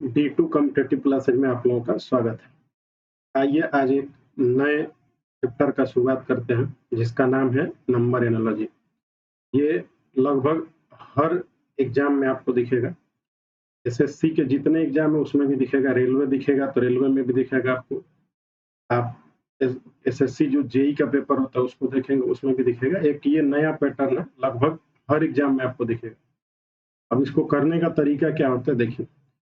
D2 competitive classes में आप लोगों का स्वागत है। आइए आज एक नए चैप्टर का शुरुआत करते हैं जिसका नाम है नंबर एनालॉजी। ये लगभग हर एग्जाम में आपको दिखेगा। एसएससी के जितने एग्जाम है उसमें भी दिखेगा, रेलवे दिखेगा तो रेलवे में भी दिखेगा आपको। आप एसएससी जो जेई का पेपर होता है उसको देखेंगे उसमें भी दिखेगा। एक ये नया पैटर्न है, लगभग हर एग्जाम में आपको दिखेगा। अब इसको करने का तरीका क्या होता है देखिए।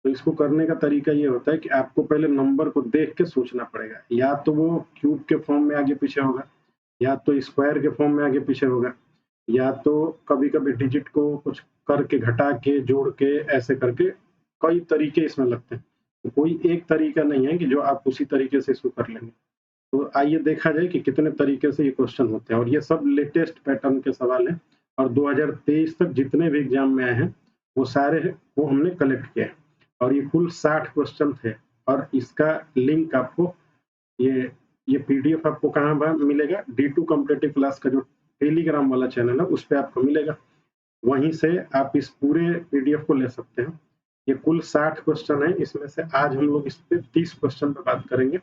तो इसको करने का तरीका ये होता है कि आपको पहले नंबर को देख के सोचना पड़ेगा। या तो वो क्यूब के फॉर्म में आगे पीछे होगा, या तो स्क्वायर के फॉर्म में आगे पीछे होगा, या तो कभी-कभी डिजिट को कुछ करके घटा के जोड़ के ऐसे करके कई तरीके इसमें लगते हैं। तो कोई एक तरीका नहीं है कि जो आप उसी तरीके से इसको कर लेंगे। तो आइए देखा जाए कि कितने तरीके से ये क्वेश्चन होते हैं और ये सब लेटेस्ट पैटर्न के सवाल हैं और 2023 तक जितने भी एग्जाम में आए हैं वो सारे वो हमने कलेक्ट किए हैं और ये कुल 60 क्वेश्चन थे। और इसका लिंक आपको ये पीडीएफ आपको कहाँ मिलेगा? D2 कॉम्पिटिटिव क्लास का जो टेलीग्राम वाला चैनल है उस पे आपको मिलेगा। वहीं से आप इस पूरे पीडीएफ को ले सकते हैं। ये कुल 60 क्वेश्चन है, इसमें से आज हम लोग इस पे 30 क्वेश्चन पे बात करेंगे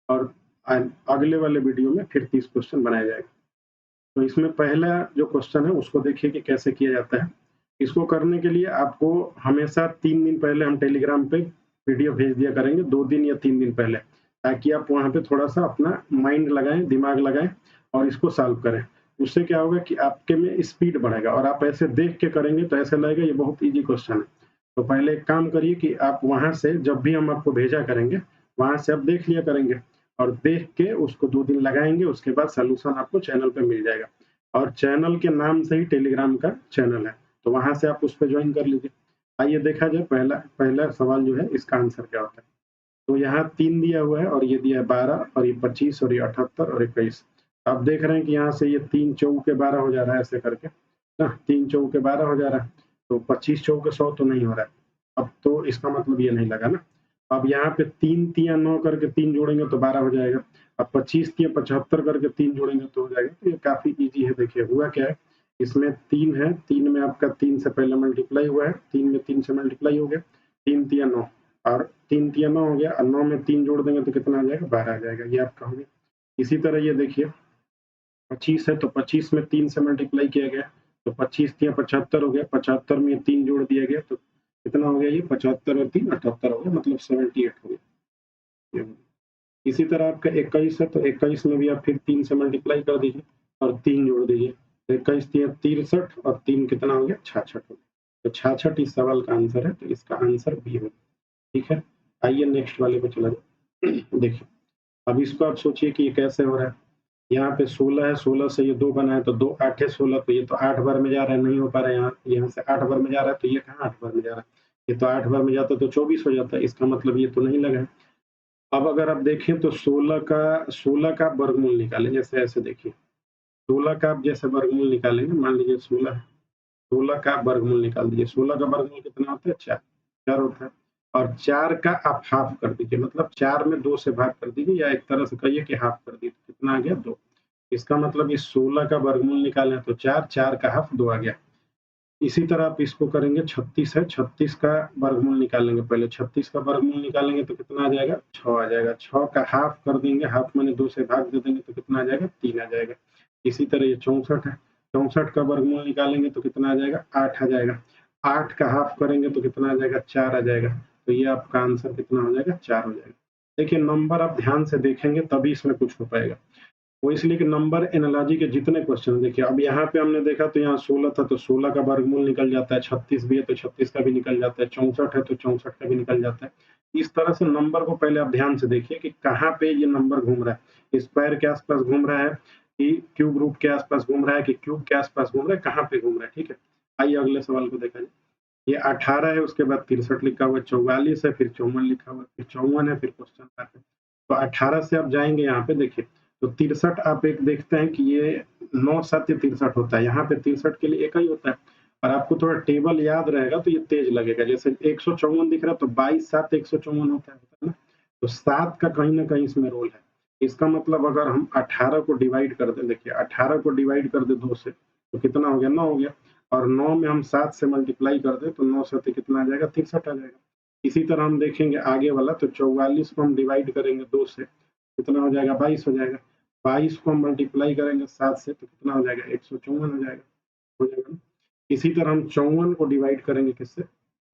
और अगले वाले वीडियो में फिर 30 क्वेश्चन बनाया जाएगा। तो इसमें पहला जो क्वेश्चन है उसको देखिए कि कैसे किया जाता है। इसको करने के लिए आपको हमेशा 3 दिन पहले हम टेलीग्राम पे पीडीएफ भेज दिया करेंगे, 2 दिन या 3 दिन पहले, ताकि आप वहाँ पे थोड़ा-सा अपना माइंड लगाएँ, दिमाग लगाएँ और इसको सॉल्व करें। उससे क्या होगा कि आपके में स्पीड बढ़ेगा और आप ऐसे देख के करेंगे तो ऐसा लगेगा ये बहुत ईज़ी क्वेश्चन है। तो पहले एक काम करिए कि आप वहाँ से जब भी हम आपको भेजा करेंगे, वहाँ से आप देख लिया करेंगे और देख के उसको 2 दिन लगाएँगे, उसके बाद सॉल्यूशन आपको चैनल पे मिल जाएगा। और चैनल के नाम से ही टेलीग्राम का चैनल है, तो वहाँ से आप उस पे जॉइन कर लीजिए। आइए देखा जाए पहला पहला सवाल जो है इसका आंसर क्या होता है। तो यहाँ 3 दिया हुआ है और ये दिया है 12 और ये 25 और ये 78 और 21। आप देख रहे हैं कि यहाँ से ये 3 चौके 12 हो जा रहा है ऐसे करके, ना 3 चौके 12 हो जा रहा है, तो 25 चौके 100 तो नहीं हो रहा है। अब तो इसका मतलब ये नहीं लगा ना। अब यहाँ पे 3 तियाँ 9 करके 3 जोड़ेंगे तो 12 हो जाएगा। अब 25 तियाँ 75 करके 3 जोड़ेंगे तो हो जाएगा। तो ये काफ़ी ईज़ी है। देखिए हुआ क्या है, इसमें 3 है, 3 में आपका 3 से पहले मल्टीप्लाई हुआ है, 3 में 3 से मल्टीप्लाई हो गया, 3 तियाँ 9 और 3 तिया 9 हो गया और 9 में 3 जोड़ देंगे तो कितना आ जाएगा? 12 आ जाएगा। ये आपका हो गया। इसी तरह ये देखिए 25 है तो 25 में 3 से मल्टीप्लाई किया गया तो 25 तिया 75 हो गया, 75 में 3 जोड़ दिया गया तो कितना हो गया? ये 75 और 3 78 हो गया, मतलब 78 हो गया। ये हो गया। इसी तरह आपका 21 है तो 21 में भी आप फिर 3 से मल्टीप्लाई कर दीजिए और 3 जोड़ दीजिए। तो 21 तिया 63 और 3 कितना हो गया? 66 हो गया। तो 66 इस सवाल का आंसर है, तो इसका आंसर बी होगा। ठीक है? आइए नेक्स्ट वाले पे चला जाए। देखिए, अब इसको आप सोचिए कि ये कैसे हो रहा है। यहाँ पे 16 है, 16 से ये 2 बना है तो 2 8 16 तो ये तो 8 बार में जा रहा है, नहीं हो पा रहा है यहाँ। यहाँ से 8 बार में जा रहा है तो ये कहाँ 8 बार में जा रहा है? ये तो 8 बार में जाता तो 24 हो जाता है, इसका मतलब ये तो नहीं लगा है। अब अगर आप देखें तो 16 का आप वर्गमूल निकालें, जैसे ऐसे देखिए। 16 का आप जैसे वर्गमूल निकालेंगे, मान लीजिए 16 है, 16 का वर्गमूल निकाल दीजिए। 16 का वर्गमूल कितना होता है? 4, 4 होता है। और 4 का आप हाफ कर दीजिए, मतलब 4 में 2 से भाग कर दीजिए या एक तरह से कहिए कि हाफ कर दीजिए। कितना आ गया? 2। इसका मतलब इस 16 का वर्गमूल निकालें तो 4, 4 का हाफ 2 आ गया। इसी तरह आप इसको करेंगे 36 है, 36 का वर्गमूल निकालेंगे पहले। 36 का वर्गमूल निकालेंगे तो कितना आ जाएगा? 6 आ जाएगा। 6 का हाफ कर देंगे, हाफ माने 2 से भाग दे देंगे तो कितना आ जाएगा? 3 आ जाएगा। इसी तरह ये 64 है, 64 का वर्गमूल निकालेंगे तो कितना आ जाएगा? 8 आ जाएगा। 8 का हाफ करेंगे तो कितना आ जाएगा? 4 आ जाएगा। तो ये आपका आंसर कितना हो जाएगा? 4 हो जाएगा। देखिए नंबर आप ध्यान से देखेंगे तभी इसमें कुछ हो पाएगा। वो इसलिए कि नंबर एनालॉजी के जितने क्वेश्चन देखिए, अब यहाँ पे हमने देखा तो यहाँ 16 था तो 16 का वर्गमूल निकल जाता है, 36 भी है तो 36 का भी निकल जाता है, 64 है तो 64 का भी निकल जाता है। इस तरह से नंबर को पहले आप ध्यान से देखिए कि कहाँ पे ये नंबर घूम रहा है। स्क्वायर के आसपास घूम रहा है कि क्यूब रूट के आसपास घूम रहा है कि क्यूब के आसपास घूम रहा है, कहाँ पे घूम रहा है। ठीक है, आइए अगले सवाल को देखा जाए। ये 18 है, उसके बाद 63 लिखा हुआ है, 44 है, फिर 54 लिखा हुआ है, फिर 54 है, फिर क्वेश्चन मार्क है। तो 18 से आप जाएंगे यहाँ पे देखिए, तो 63 आप एक देखते हैं कि ये 9 7 63 होता है। यहाँ पे 63 के लिए एक ही होता है और आपको थोड़ा टेबल याद रहेगा तो ये तेज लगेगा। जैसे 154 दिख रहा है तो 22 7 154 होता है ना। तो 7 का कहीं ना कहीं इसमें रोल है। इसका मतलब अगर हम 18 को डिवाइड कर दें, देखिए 18 को डिवाइड कर दे 2 से तो कितना हो गया? 9 हो गया। और 9 में हम 7 से मल्टीप्लाई कर दें तो 9 7 कितना आ जाएगा? 63 आ जाएगा। इसी तरह हम देखेंगे आगे वाला, तो 44 को हम डिवाइड करेंगे 2 से, कितना हो जाएगा 22 हो जाएगा। 22 को हम मल्टीप्लाई करेंगे 7 से, तो कितना हो जाएगा 154 हो जाएगा ना। इसी तरह हम 54 को डिवाइड करेंगे किससे,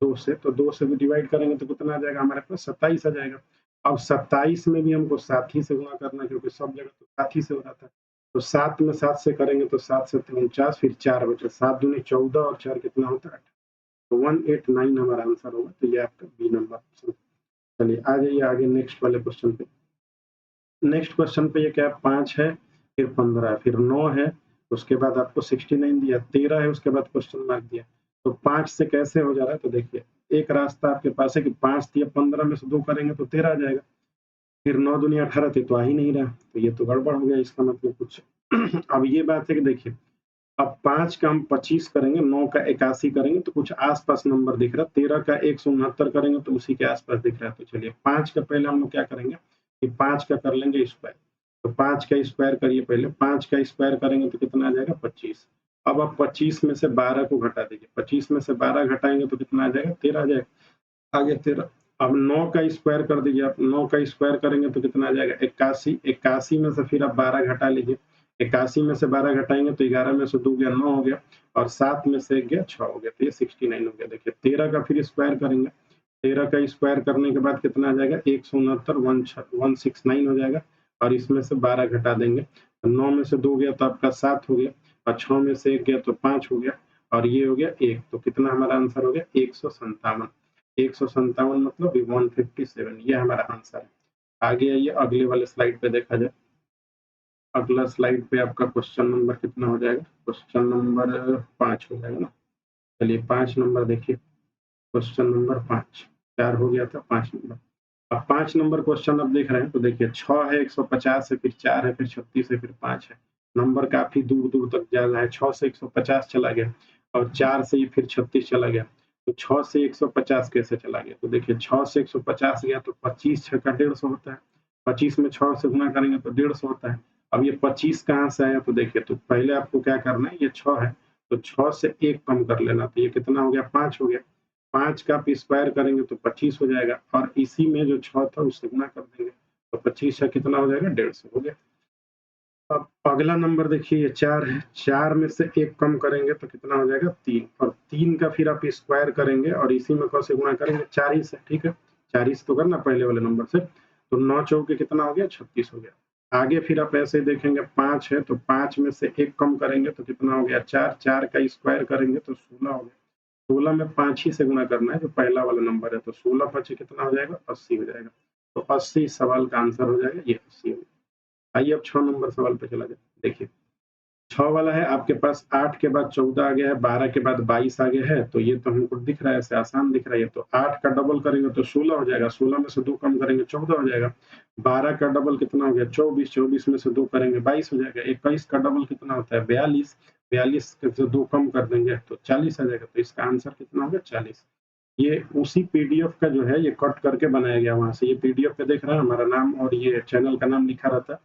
2 से, तो 2 से भी डिवाइड करेंगे तो कितना आ जाएगा हमारे पास 27 आ जाएगा। अब 27 में भी हमको 7 ही से गुणा करना है, क्योंकि सब जगह तो 7 ही से हो रहा था। तो 7 में 7 से करेंगे तो 7 से 49, फिर 4 बचे, 7 दूनी 14 और 4 कितना होता है 8। तो 189 हमारा आंसर होगा। तो ये आपका बी नंबर ऑप्शन। चलिए आ जाइए आगे नेक्स्ट वाले क्वेश्चन पे। नेक्स्ट क्वेश्चन पे ये क्या है, 5 है, फिर 15 है, फिर 9 है, उसके बाद आपको 69 दिया, 13 है, उसके बाद क्वेश्चन मार्क दिया। तो 5 से कैसे हो जा रहा है, तो देखिए एक रास्ता आपके पास है कि 5 दिया, 15 में से 2 करेंगे तो 13 आ जाएगा। फिर 9 दूनी 18 थे तो आ ही नहीं रहा, तो ये तो गड़बड़ हो गया, इसका मतलब कुछ अब ये बात है कि देखिए अब 5 का हम 25 करेंगे, 9 का 81 करेंगे तो कुछ आसपास नंबर दिख रहा है, 13 का 169 करेंगे तो उसी के आसपास दिख रहा है। तो चलिए 5 का पहले हम लोग क्या करेंगे कि 5 का कर लेंगे स्क्वायर। तो 5 का स्क्वायर करिए पहले, 5 का स्क्वायर करेंगे तो कितना आ जाएगा 25। अब आप 25 में से 12 को घटा दीजिए, 25 में से 12 घटाएंगे तो कितना आ जाएगा 13 आ जाएगा। आगे 13, अब 9 का स्क्वायर कर दीजिए, आप 9 का स्क्वायर करेंगे तो कितना आ जाएगा 81। 81 में से फिर आप 12 घटा लीजिए, 81 में से 12 घटाएंगे तो 11 में से 2 गया 9 हो गया, और 7 में से 1 गया 6 हो गया, तो ये 69 हो गया। देखिए 13 का फिर स्क्वायर करेंगे, 13 का स्क्वायर करने के बाद कितना आ जाएगा 169 हो जाएगा, और इसमें से 12 घटा देंगे, 9 में से 2 गया तो आपका 7 हो गया, और 6 में से 1 गया तो 5 हो गया, और ये हो गया 1, तो कितना हमारा आंसर हो गया 157। 157 मतलब 157, ये हमारा आंसर है। आगे आइए अगले वाले स्लाइड पे देखा जाए। अगला स्लाइड पे आपका क्वेश्चन नंबर कितना हो जाएगा, क्वेश्चन नंबर 5 हो जाएगा ना। चलिए 5 नंबर देखिए, क्वेश्चन नंबर 5, 4 हो गया था, 5 नंबर। अब 5 नंबर क्वेश्चन अब देख रहे हैं, तो देखिए 6 है, 150 है, फिर 4 है, फिर 36 है, फिर 5 है। नंबर काफी दूर दूर तक जा रहा है, 6 से 150 चला गया, और 4 से फिर 36 चला गया। तो 6 से 150 कैसे चला गया, तो देखिए 6 से 150 गया तो 25 6 का 150 होता है, 25 में 6 से गुना करेंगे तो 150 होता है। अब ये 25 कहाँ से आया, तो देखिए तो पहले आपको क्या करना है, ये 6 है तो 6 से 1 कम कर लेना, तो ये कितना हो गया 5 हो गया। 5 का आप स्क्वायर करेंगे तो 25 हो जाएगा, और इसी में जो 6 था उससे गुना कर देंगे, तो 25 से कितना हो जाएगा 150 हो गया। अब अगला नंबर देखिए ये 4 है, 4 में से 1 कम करेंगे तो कितना हो जाएगा 3, और 3 का फिर आप स्क्वायर करेंगे और इसी में कैसे गुणा करेंगे 4 ही से, ठीक है 4 ही से तो करना पहले वाले नंबर से, तो 9 चौके कितना हो गया 36 हो गया। आगे फिर आप ऐसे देखेंगे 5 है, तो 5 में से 1 कम करेंगे तो कितना हो गया 4, 4 का स्क्वायर करेंगे तो 16 हो गया। 16 में 5 ही से गुणा करना है, जो पहला वाला नंबर है, तो 16 5 कितना हो जाएगा 80 हो जाएगा। तो 80 सवाल का आंसर हो जाएगा, ये 80 हो जाएगा। आइए अब 6 नंबर सवाल पे चला जाए। देखिए 6 वाला है आपके पास, 8 के बाद 14 आ गया है, 12 के बाद 22 आ गया है, तो ये तो हमको दिख रहा है, ऐसे आसान दिख रहा है। तो 8 का डबल करेंगे तो 16 हो जाएगा, 16 में से 2 कम करेंगे 14 हो जाएगा। 12 का डबल कितना हो गया 24, 24 में से 2 करेंगे 22 हो जाएगा। 21 का डबल कितना होता है 42, 42 से 2 कम कर देंगे तो 40 आ जाएगा। तो इसका आंसर कितना हो गया 40। ये उसी पीडीएफ का जो है ये कट करके बनाया गया वहां से, ये पीडीएफ पे देख रहे हैं हमारा नाम और ये चैनल का नाम लिखा रहता है।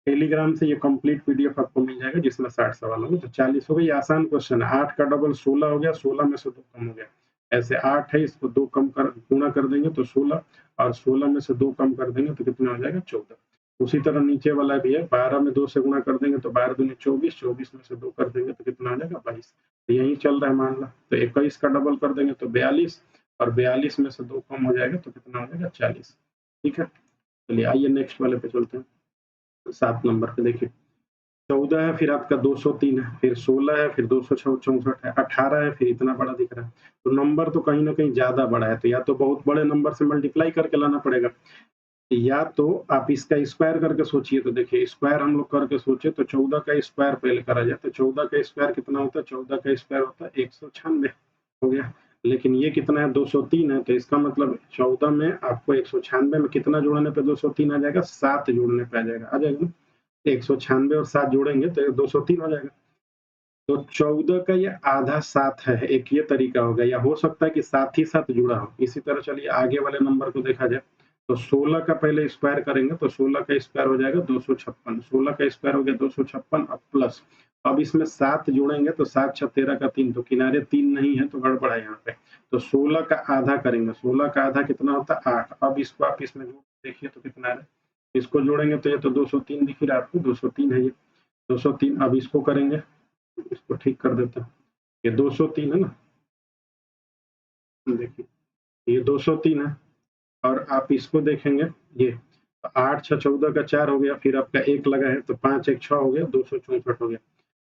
टेलीग्राम से ये कंप्लीट पीडीएफ आपको मिल जाएगा, जिसमें 60 सवाल होंगे। तो 40 हो गई, आसान क्वेश्चन है। 8 का डबल 16 हो गया, 16 में से 2 कम हो गया। ऐसे 8 है, इसको 2 कम कर गुणा कर देंगे तो 16, और 16 में से 2 कम कर देंगे तो कितना हो जाएगा 14। उसी तरह नीचे वाला भी है, 12 में 2 से गुणा कर देंगे तो 12 दूनी 24, 24 में से 2 कर देंगे तो कितना आ जाएगा 22। तो यही चल रहा है मान लो। तो 21 का डबल कर देंगे तो 42, और 42 में से 2 कम हो जाएगा तो कितना हो जाएगा 40। ठीक है, चलिए आइए नेक्स्ट वाले पे चलते हैं। 7 नंबर पे देखिए 14 है, फिर आपका 203 है, फिर 16 है, फिर 264 है, 18 है, फिर इतना बड़ा दिख रहा है। तो नंबर तो कहीं ना कहीं ज्यादा बड़ा है, तो या तो बहुत बड़े नंबर से मल्टीप्लाई करके लाना पड़ेगा, या तो आप इसका स्क्वायर करके सोचिए। तो देखिए स्क्वायर हम लोग करके सोचे तो 14 का स्क्वायर पहले करा जाए, तो 14 का स्क्वायर कितना होता है, 14 का स्क्वायर होता है 196 हो गया। लेकिन ये कितना है 203 है, तो इसका मतलब 14 में आपको 196 में कितना जोड़ने पे 203 आ जाएगा, 7 जोड़ने पे आ जाएगा ना। 196 और 7 जोड़ेंगे तो 203 हो जाएगा। तो 14 का ये आधा 7 है, एक ये तरीका होगा, या हो सकता है कि साथ ही साथ जुड़ा हो। इसी तरह चलिए आगे वाले नंबर को देखा जाए। तो 16 का पहले स्क्वायर करेंगे तो 16 का स्क्वायर हो जाएगा 256, 16 का स्क्वायर हो गया 256, अब प्लस, अब इसमें 7 जोड़ेंगे तो 7 6 13 का 3, तो किनारे 3 नहीं है तो गड़बड़ है यहाँ पे, तो 16 का आधा करेंगे, 16 का आधा कितना होता है 8, अब इसको आप इसमें देखिए तो कितना है, इसको जोड़ेंगे तो ये तो 203 दिख रहा है आपको, 203 है ये 203, अब इसको करेंगे, इसको ठीक कर देते हैं, ये 203 है ना, देखिए ये 203 है, और आप इसको देखेंगे ये 8 6 14 का 4 हो गया, फिर आपका 1 लगा है तो 5 1 6 हो गया, 264 हो गया।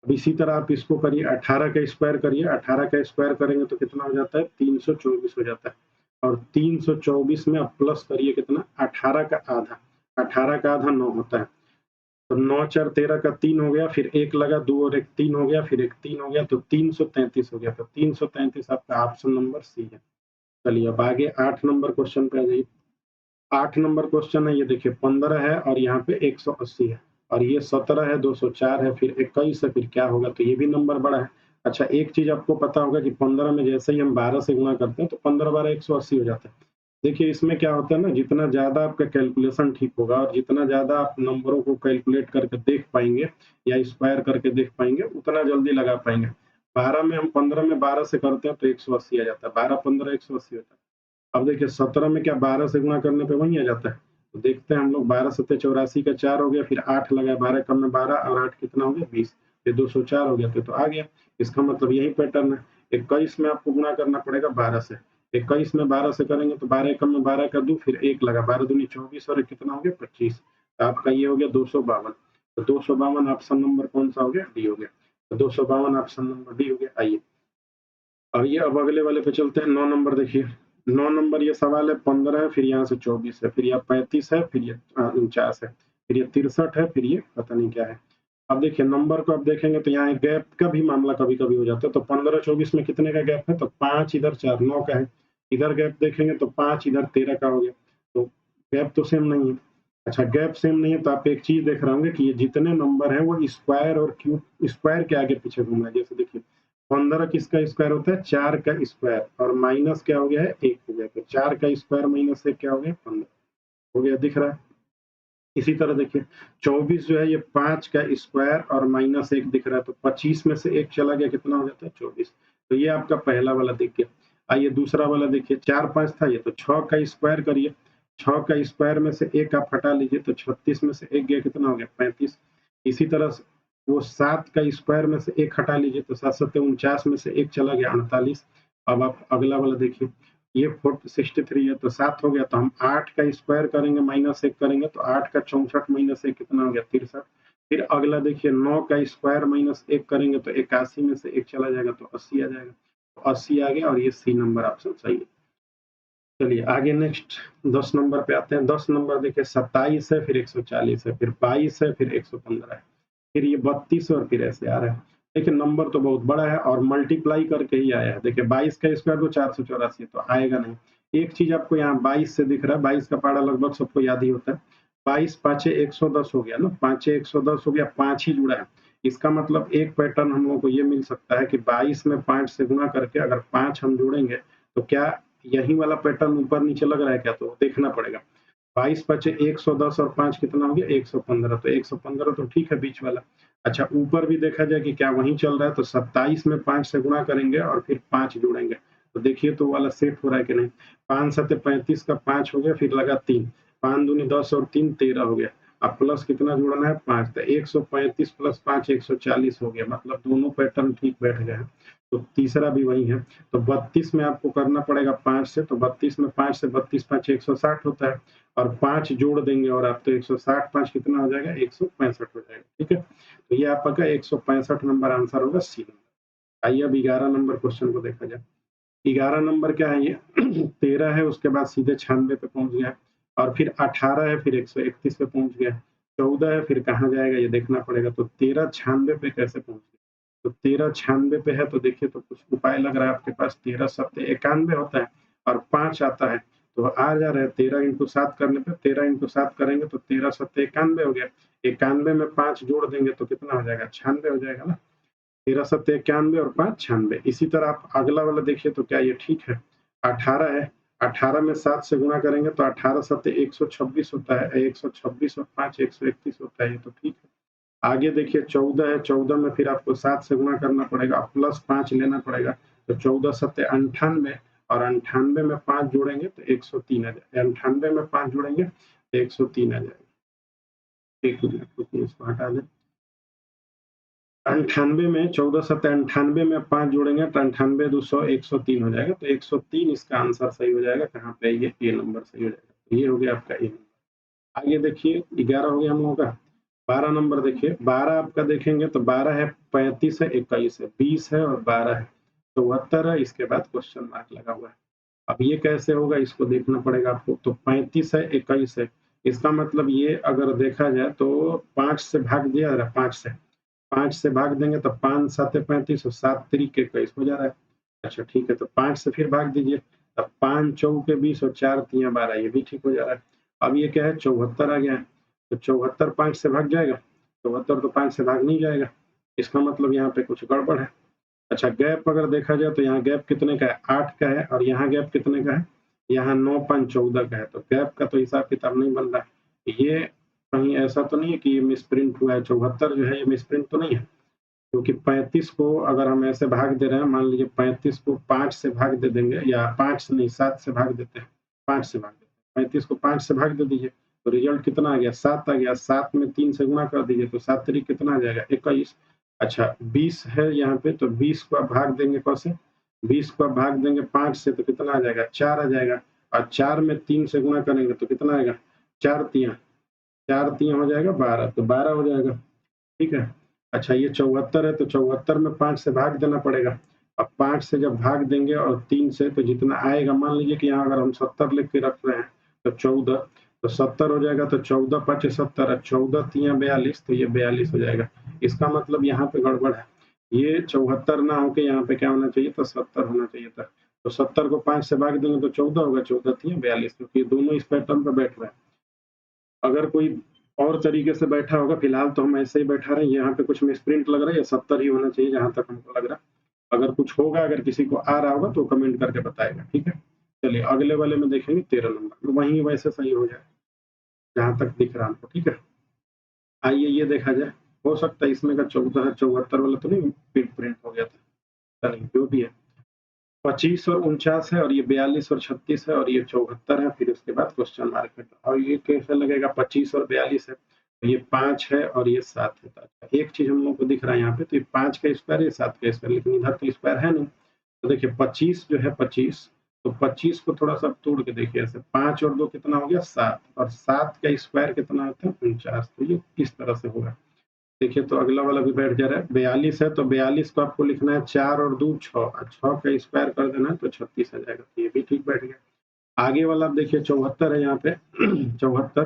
अब इसी तरह आप इसको करिए, 18 का स्क्वायर करिए, 18 का स्क्वायर करेंगे तो कितना हो जाता है 324 हो जाता है, और 324 में आप प्लस करिए कितना 18 का आधा, 18 का आधा 9 होता है, तो 9 4 13 का 3 हो गया, फिर 1 लगा 2 और 1 3 हो गया, फिर 1 3 हो गया, तो 333 हो गया, तो 333 आपका ऑप्शन नंबर सी है। चलिए अब आगे 8 नंबर क्वेश्चन पे आ जाइए। 8 नंबर क्वेश्चन है, ये देखिए 15 है और यहाँ पे 180 है, और ये 17 है 204 है, फिर 21 है, फिर क्या होगा, तो ये भी नंबर बड़ा है। अच्छा एक चीज आपको पता होगा कि 15 में जैसे ही हम 12 से गुणा करते हैं तो 15 12 180 हो जाता है। देखिए इसमें क्या होता है ना, जितना ज्यादा आपका कैलकुलेशन ठीक होगा और जितना ज्यादा आप नंबरों को कैलकुलेट करके देख पाएंगे या स्क्वायर करके देख पाएंगे उतना जल्दी लगा पाएंगे। 12 में हम 15 में 12 से करते हैं तो 180 आ जाता है, 12 15 180 होता है। अब देखिए 17 में क्या 12 से गुणा करने पे वही आ जाता है, तो देखते हैं हम लोग, 12 सत्ते 84 का 4 हो गया, फिर 8 लगा, 12 कम में 12 और 8 कितना हो गया 20, फिर 204 हो गया, तो आ गया। इसका मतलब यही पैटर्न है। 21 में आपको गुणा करना पड़ेगा 12 से, 21 में 12 से करेंगे तो 12 कम में 12 का 2, फिर 1 लगा, 12 दूनी 24 और कितना हो गया 25, तो आपका ये हो गया 252, तो 252 ऑप्शन नंबर कौन सा हो गया, डी हो गया, तो 252 ऑप्शन नंबर डी हो गया। आइए और ये अब अगले वाले पे चलते हैं, 9 नंबर देखिए, 9 नंबर ये सवाल है, 15 है, फिर यहाँ से 24 है, फिर ये 35 है, फिर ये 49 है, फिर ये 63 है, फिर ये पता नहीं क्या है। अब देखिए नंबर को आप देखेंगे तो यहाँ गैप का भी मामला कभी कभी हो जाता है, तो 15 24 में कितने का गैप है, तो 5 इधर 4 9 का है, इधर गैप देखेंगे तो 5 इधर 13 का हो गया, तो गैप तो सेम नहीं है। अच्छा गैप सेम नहीं है तो आप एक चीज देख रहे होंगे कि ये जितने नंबर है वो स्क्वायर और क्यूब स्क्वायर के आगे पीछे घूम रहा है, जैसे देखिए 15 किसका स्क्वायर होता है 4 का स्क्वायर, और माइनस क्या हो गया है 1 हो गया, तो 4 का स्क्वायर माइनस 1 क्या हो गया 15 हो गया, दिख रहा है। इसी तरह देखिए 24 जो है ये 5 का स्क्वायर और माइनस 1 दिख रहा है, तो 25 में से 1 चला गया कितना हो जाता है 24, तो ये आपका पहला वाला दिख गया। आइए दूसरा वाला देखिए, 4 5 था ये, तो 6 का स्क्वायर करिए, 6 का स्क्वायर में से 1 आप हटा लीजिए तो 36 में से 1 गया कितना हो गया 35। इसी तरह से वो 7 का स्क्वायर में से 1 हटा लीजिए तो 7 7 49 में से 1 चला गया 48। अब आप अगला वाला देखिए, ये 63 है तो 7 हो गया, तो हम 8 का स्क्वायर करेंगे माइनस 1 करेंगे तो 8 का 64 माइनस 1 कितना हो गया 63। फिर अगला देखिए 9 का स्क्वायर माइनस 1 करेंगे तो 81 में से 1 चला जाएगा तो 80 आ जाएगा, तो 80 आ गया और ये सी नंबर ऑप्शन सही है। चलिए आगे नेक्स्ट 10 नंबर पे आते हैं। 10 नंबर देखिए 27 है, फिर 140 है, फिर 22 है, फिर 115 है, फिर ये 32 और फिर ऐसे आ रहा है। देखिए नंबर तो बहुत बड़ा है और मल्टीप्लाई करके ही आया है। देखिए 22 का स्क्वायर तो 484 तो आएगा नहीं। एक चीज आपको यहाँ 22 से दिख रहा है, 22 का पारा लगभग सबको याद ही होता है। 22 पांचे 110 हो गया ना, पांचे 110 हो गया, 5 ही जुड़ा है। इसका मतलब एक पैटर्न हम लोगों को ये मिल सकता है कि 22 में 5 से गुणा करके अगर 5 हम जोड़ेंगे तो क्या यही वाला पैटर्न ऊपर नीचे लग रहा है क्या, तो देखना पड़ेगा। 22 पचे 110 और 5 कितना हो गया 115, तो 115 तो ठीक है बीच वाला। अच्छा ऊपर भी देखा जाए कि क्या वही चल रहा है, तो 27 में 5 से गुणा करेंगे और फिर 5 जोड़ेंगे तो देखिए तो वाला सेट हो रहा है कि नहीं। 5 सत्ते 35 का 5 हो गया, फिर लगा 3, 5 दूनी 10 और 3 13 हो गया। अब प्लस कितना जोड़ना है 5, तो 135 प्लस 5 140 हो गया, मतलब दोनों पैटर्न ठीक बैठ गए हैं। तो तीसरा भी वही है, तो 32 में आपको करना पड़ेगा 5 से, तो 32 में 5 से 32 5 160 होता है, और 5 जोड़ देंगे और आप तो 160 5 कितना हो जाएगा 165 हो जाएगा, ठीक है। तो ये आपका 165 नंबर आंसर होगा सी नंबर। आइए अब 11 नंबर क्वेश्चन को देखा जाए। 11 नंबर क्या है ये 13 है, उसके बाद सीधे 96 पे पहुंच गया, और फिर 18 है, फिर 131 पे पहुंच गया, 14 है, फिर कहाँ जाएगा ये देखना पड़ेगा, तो 13 96 पे कैसे पहुंच गया, तो 13 96 पे है, तो देखिए तो कुछ उपाय लग रहा है आपके पास। 13 सत्ते 91 होता है और 5 आता है, तो आ जा रहा है 13 इंटू 7 करने पे, 13 इंटू 7 करेंगे तो 13 सत्ते 91 हो गया, 91 में 5 जोड़ देंगे तो कितना हो जाएगा 96 हो जाएगा ना। 13 सत्ते 91 और 5 96। इसी तरह आप अगला वाला देखिए तो क्या ये ठीक है, 18 है 18 में 7 से गुणा करेंगे तो 18 सत्ते 126 होता है, 126 और 5 131 होता है, ये तो ठीक है। आगे देखिए 14 है, 14 में फिर आपको 7 से गुणा करना पड़ेगा, प्लस 5 लेना पड़ेगा, तो 14 सत्ते 98 और 98 में 5 जोड़ेंगे तो 103 आ जाएगा, 98 में 5 जोड़ेंगे तो 103 आ जाएगा। एक मिनट रुकिए, इसको हटा दें। 98 में 14 सत्ते 98 में 5 जोड़ेंगे तो 98 200 103 हो जाएगा, तो 103 इसका आंसर सही हो जाएगा। कहाँ पे ये नंबर सही हो जाएगा, तो ये हो गया आपका ए नंबर। आगे देखिए 11 हो गया हम लोगों का। 12 नंबर देखिए, 12 आपका देखेंगे तो 12 है, 35 है, 21 है, 20 है और 12 है, 74 है, इसके बाद क्वेश्चन मार्क लगा हुआ है। अब ये कैसे होगा इसको देखना पड़ेगा आपको। तो 35 है, 21 है, इसका मतलब ये अगर देखा जाए तो 5 से भाग दिया जा रहा है, 5 से भाग देंगे तो 5 7 35 और 7 तरीके 21 हो जा रहा है। अच्छा ठीक है, तो 5 से फिर भाग दीजिए, तब 5 चौके 20 और 4 तियां 12, ये भी ठीक हो जा रहा है। अब ये क्या है, 74 आ गया है, तो 74 5 से भाग जाएगा, 74 तो 5 से भाग नहीं जाएगा, इसका मतलब यहाँ पे कुछ गड़बड़ है। अच्छा गैप अगर देखा जाए तो यहाँ गैप कितने का है, 8 का है, और यहाँ गैप कितने का है, यहाँ 9 5 14 का है, तो गैप का तो हिसाब किताब नहीं बन रहा है। ये कहीं ऐसा तो नहीं है कि ये मिसप्रिंट हुआ है, 74 जो है ये मिसप्रिंट तो नहीं है, क्योंकि 35 को अगर हम ऐसे भाग दे रहे हैं, मान लीजिए 35 को 5 से भाग दे देंगे, या 5 नहीं 7 से भाग देते हैं, 5 से भाग देते हैं, 35 को 5 से भाग दे दीजिए, तो रिजल्ट कितना आ गया, 7 आ गया, 7 में 3 से गुणा कर दीजिए तो 7 तरीक कितना आ जाएगा, 21। अच्छा 20 है यहाँ पे, तो 20 को आप भाग देंगे कैसे, 20 को आप भाग देंगे 5 से तो कितना आ जाएगा, 4 आ जाएगा, और 4 में 3 से गुणा करेंगे तो कितना आएगा, 4 तियां, 4 तियां हो जाएगा 12, तो 12 हो जाएगा, ठीक है। अच्छा ये 74 है, तो 74 में 5 से भाग देना पड़ेगा, अब 5 से जब भाग देंगे और 3 से तो जितना आएगा, मान लीजिए कि यहाँ अगर हम 70 लिख के रख रहे हैं तो 14, तो 70 हो जाएगा, तो 14 5 70 है, 14 तियां 42, तो ये 42 हो जाएगा। इसका मतलब यहाँ पे गड़बड़ है, ये 74 ना होके यहाँ पे क्या होना चाहिए था, 70 होना चाहिए था। तो 70 को 5 से भाग देंगे तो 14 होगा, 14 तियां 42, क्योंकि दोनों इस पैटर्न पर बैठ रहे हैं। अगर कोई और तरीके से बैठा होगा, फिलहाल तो हम ऐसे ही बैठा रहे हैं, यहाँ पे कुछ मिसप्रिंट लग रहा है, या 70 ही होना चाहिए जहां तक हमको लग रहा है। अगर कुछ होगा, अगर किसी को आ रहा होगा तो कमेंट करके बताएगा, ठीक है। चलिए अगले वाले में देखेंगे 13 नंबर, वहीं वैसे सही हो जाए जहां तक दिख रहा हमको, ठीक है। आइए ये देखा जाए, हो सकता है इसमें का 14 74 वाला तो नहीं प्रिंट हो गया था, चलिए जो भी है। 25 और 49 है, और ये 42 और 36 है, और ये 74 है, फिर उसके बाद क्वेश्चन मार्क है। और ये कैसे लगेगा, 25 और 42 है, तो ये 5 है और ये 7 है। तो एक चीज हम लोग को दिख रहा है यहाँ पे, तो ये 5 का स्क्वायर, ये 7 का स्क्वायर, लेकिन इधर तो स्क्वायर है नहीं। तो देखिए 25 जो है 25, तो 25 को थोड़ा सा तोड़ के देखिए ऐसे, 5 और 2 कितना हो गया 7, और 7 का स्क्वायर कितना होता है 49, तो ये किस तरह से होगा। देखिए तो अगला वाला भी बैठ जा रहा है, 42 है, तो 42 को आपको लिखना है 4 और 2 6, और 6 का स्क्वायर कर देना है तो 36 आ जाएगा, तो ये भी ठीक बैठ गया। आगे वाला आप देखिए 74 है यहाँ पे 74,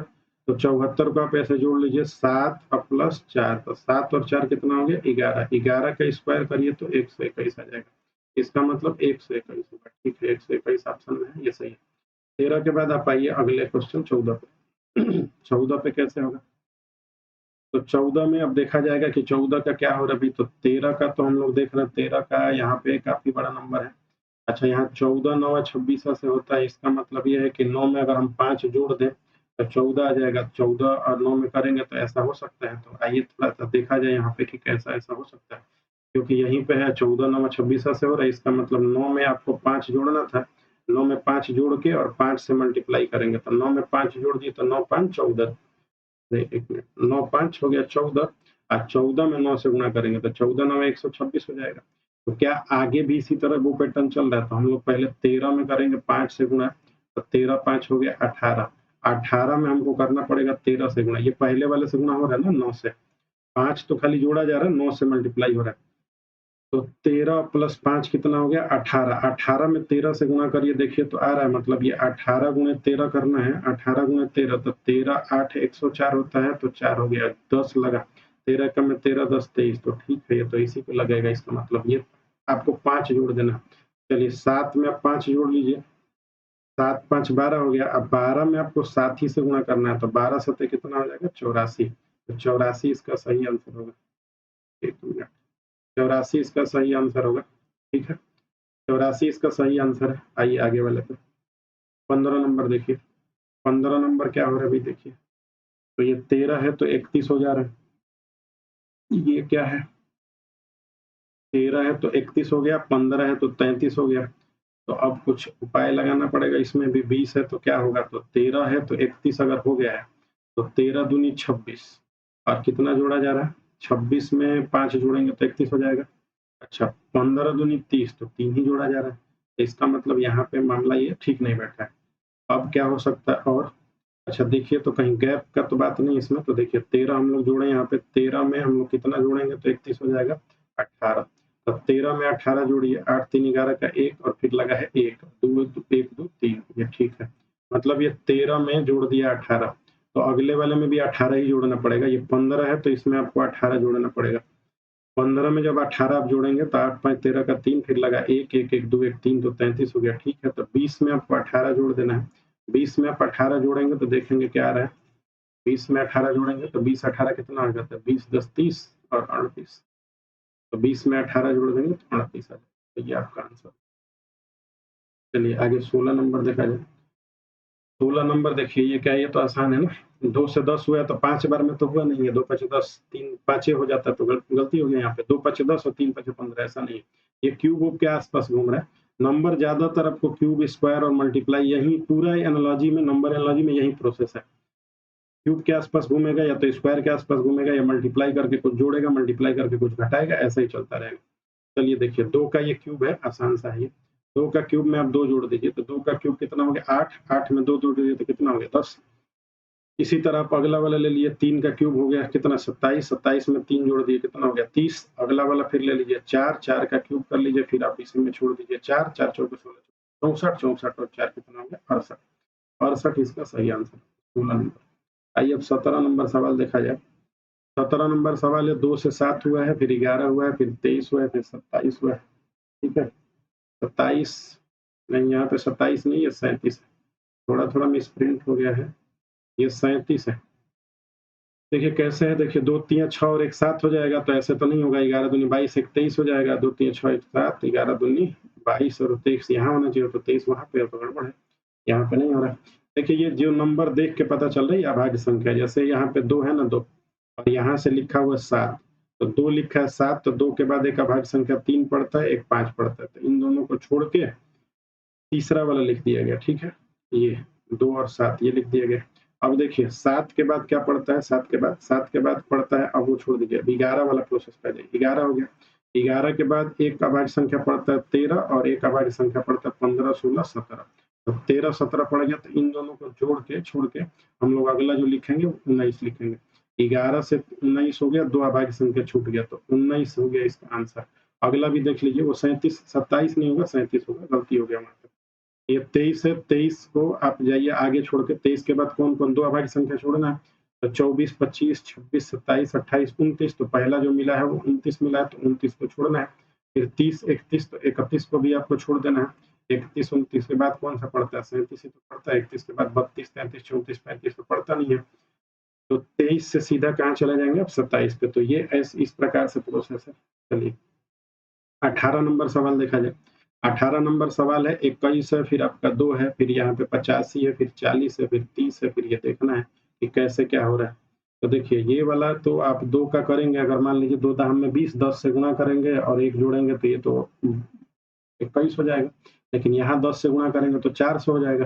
तो 74 को आप ऐसे जोड़ लीजिए, 7 और प्लस 4, तो 7 और 4 कितना हो गया 11, 11 का स्क्वायर करिए तो 121 आ जाएगा, इसका मतलब 121 होगा, ठीक है। 121 ऑप्शन में है, ये सही है। 13 के बाद आप आइए अगले क्वेश्चन 14 पे 14 पे कैसे होगा, तो 14 में अब देखा जाएगा कि 14 का क्या हो रहा है अभी, तो 13 का तो हम लोग देख रहे हैं, 13 का यहाँ पे काफी बड़ा नंबर है। अच्छा यहाँ 14 9 26 से होता है, इसका मतलब ये है कि 9 में अगर हम 5 जोड़ दें तो 14 आ जाएगा, 14 और 9 में करेंगे तो ऐसा हो सकता है। तो आइए थोड़ा सा देखा जाए यहाँ पे कि कैसा ऐसा हो सकता है, क्योंकि यहीं पे है 14 9 26 से हो रहा है, इसका मतलब 9 में आपको 5 जोड़ना था, 9 में 5 जोड़ के और 5 से मल्टीप्लाई करेंगे, तो 9 में 5 जोड़ दिए तो 9 5 14, एक मिनट, 9 5 हो गया 14, और 14 में 9 से गुणा करेंगे तो 14 9 126 हो जाएगा। तो क्या आगे भी इसी तरह वो पैटर्न चल रहा है, तो हम लोग पहले 13 में करेंगे 5 से गुणा, तो 13 5 हो गया 18, 18 में हमको करना पड़ेगा 13 से गुणा, ये पहले वाले से गुणा हो रहा है ना 9 से, 5 तो खाली जोड़ा जा रहा है, 9 से मल्टीप्लाई हो रहा है, तो 13 प्लस 5 कितना हो गया 18, 18 में 13 से गुणा करिए, देखिए तो आ रहा है, मतलब ये 18 गुणे 13 करना है, 18 गुणे 13, तो 13 8 104 होता है, तो 4 हो गया, 10 लगा, 13 का में 13 10 23, तो ठीक है, ये तो इसी को लगेगा, इसका मतलब ये आपको 5 जोड़ देना। चलिए 7 में आप 5 जोड़ लीजिए, 7 5 12 हो गया, अब 12 में आपको 7 ही से गुणा करना है, तो 12 सत्ते कितना हो जाएगा 84, तो 84 इसका सही आंसर होगा, एक मिनट, 84 इसका सही आंसर होगा, ठीक है, 84 इसका सही आंसर है। आइए आगे वाले पे, 15 नंबर देखिए, 15 नंबर क्या हो रहा है अभी देखिए, तो ये 13 है तो 31 हो जा रहा है। ये क्या है, 13 है तो 31 हो गया, 15 है तो 33 हो गया। तो अब कुछ उपाय लगाना पड़ेगा, इसमें भी 20 है तो क्या होगा, तो 13 है तो 31 अगर हो गया है तो 13 दूनी 26, और कितना जोड़ा जा रहा है, 26 में 5 जोड़ेंगे तो 31 हो जाएगा। अच्छा, 15 दूनी 30 तो 3 ही जोड़ा जा रहा है, तो इसका मतलब यहाँ पे मामला ये ठीक नहीं बैठा है। अब क्या हो सकता है और, अच्छा देखिए, तो कहीं गैप का तो बात नहीं इसमें, तो देखिए 13 हम लोग जोड़े, यहाँ पे 13 में हम लोग कितना जोड़ेंगे तो 31 हो जाएगा, 18। तो 13 में 18 जोड़िए, 8 3 11 का 1 और फिर लगा है 1 2 1 2 3, ये ठीक है। मतलब ये 13 में जोड़ दिया 18, तो अगले वाले में भी 18 ही जोड़ना पड़ेगा। ये 15 है तो इसमें आपको 18 जोड़ना पड़ेगा। 15 में जब 18 आप जोड़ेंगे तो 8 5 13 का 3, फिर लगा 1 1 1 2 1 3 तो 33 हो गया, ठीक है। तो 20 में आपको 18 जोड़ देना है। 20 में आप 18 जोड़ेंगे तो देखेंगे क्या आ रहा है, 20 में 18 जोड़ेंगे तो 20 18 कितना आ जाता है, 20 10 30 और 38। तो 20 में 18 जोड़ देंगे तो 38 आ जाएगा, तो ये आपका आंसर। चलिए आगे 16 नंबर देखा जाए। 16 नंबर देखिए, ये क्या है, ये तो आसान है ना, 2 से 10 हुआ है तो 5 बार में तो हुआ नहीं है, 2 5 10, 3 5 हो जाता है, तो गलती हो गई यहाँ पे, 2 5 10 और 3 5 15, ऐसा नहीं है। ये क्यूब के आसपास घूम रहा है नंबर, ज्यादातर आपको क्यूब स्क्वायर और मल्टीप्लाई, यही पूरा एनालॉजी में, नंबर एनालॉजी में यही प्रोसेस है। क्यूब के आसपास घूमेगा या तो स्क्वायर के आसपास घूमेगा, या मल्टीप्लाई करके कुछ जोड़ेगा, मल्टीप्लाई करके कुछ घटाएगा, ऐसा ही चलता रहेगा। चलिए देखिए, 2 का ये क्यूब है, आसान सा है ये। 2 का क्यूब में आप 2 जोड़ दीजिए, तो 2 का क्यूब कितना हो गया, 8, 8 में 2 जोड़ दीजिए तो कितना हो गया, 10। इसी तरह आप अगला वाला ले लिए, 3 का क्यूब हो गया कितना, 27, 27 में 3 जोड़ दिए कितना हो गया, 30। अगला वाला फिर ले लीजिए 4, 4 का क्यूब कर लीजिए, फिर आप इसी में छोड़ दीजिए 4, 4 चौके 16, 64, 64 और 4 कितना हो गया, 68। 68 इसका सही आंसर, 16 नंबर। आइए अब 17 नंबर सवाल देखा जाए। 17 नंबर सवाल है, 2 से 7 हुआ है, फिर 11 हुआ है, फिर 23 हुआ है, फिर 27 हुआ है, ठीक है। 27 नहीं, यहाँ पे 27 नहीं है, 37 है, थोड़ा थोड़ा मिस प्रिंट हो गया है, ये 37 है। देखिए कैसे है, देखिए 2 3 6 और 1 7 हो जाएगा, तो ऐसे तो नहीं होगा, 11 दूनी 22 1 23 हो जाएगा, 2 3 6 1 7, 11 दूनी 22 और 23 यहाँ होना चाहिए, तो 23 वहाँ पे तो गड़बड़ है, यहाँ पे नहीं हो रहा है। देखिए ये जो नंबर देख के पता चल रही है अभाज्य संख्या, जैसे यहाँ पे 2 है ना, 2 और यहाँ से लिखा हुआ 7, तो 2 लिखा है 7, तो 2 के बाद एक अभाज्य संख्या 3 पड़ता है, एक 5 पड़ता है, तो इन दोनों को छोड़ के तीसरा वाला लिख दिया गया, ठीक है। ये 2 और 7 ये लिख दिया गया। अब देखिए 7 के बाद क्या पड़ता है, 7 के बाद पड़ता है, अब वो छोड़ दीजिए, 11 वाला प्रोसेस पे जाइए, 11 हो गया। 11 के बाद एक अभाज्य संख्या पड़ता है 13, और एक अभाज्य संख्या पड़ता है 15 16 17। तो 13 17 पड़ गया, तो इन दोनों को जोड़ के छोड़ के हम लोग अगला जो लिखेंगे 19 लिखेंगे। 11 से 19 हो गया, 2 अभाज्य संख्या छूट गया, तो 19 हो गया इसका आंसर। अगला भी देख लीजिए, वो 37 27 नहीं होगा, 37 होगा, गलती हो गया हमारे। ये 23 है, 23 को आप जाइए आगे छोड़ के, 23 के बाद कौन कौन दो अभाज्य संख्या छोड़ना है, तो 24 25 26 27 28 29, तो पहला जो मिला है वो 29 मिला है, तो 29 को छोड़ना है। फिर 30 31, तो 31 को भी आपको छोड़ देना है। 31 29 के बाद कौन सा पड़ता है, 37 ही तो पड़ता है। 31 के बाद 32 33 34 35 तो पड़ता नहीं है, तो 23 से सीधा कहाँ चले जाएंगे आप, 27 पे। तो ये इस प्रकार से प्रोसेस है। चलिए 18 नंबर सवाल देखा जाए। 18 नंबर सवाल है, 21 है, फिर आपका 2 है, फिर यहाँ पे 85 है, फिर 40 है, फिर 30 है, फिर ये देखना है कि कैसे क्या हो रहा है। तो देखिए ये वाला तो आप 2 का करेंगे, अगर मान लीजिए 2 दाम में 20, 10 से गुणा करेंगे और 1 जोड़ेंगे तो ये तो 21 हो जाएगा। लेकिन यहाँ 10 से गुणा करेंगे तो 400 हो जाएगा,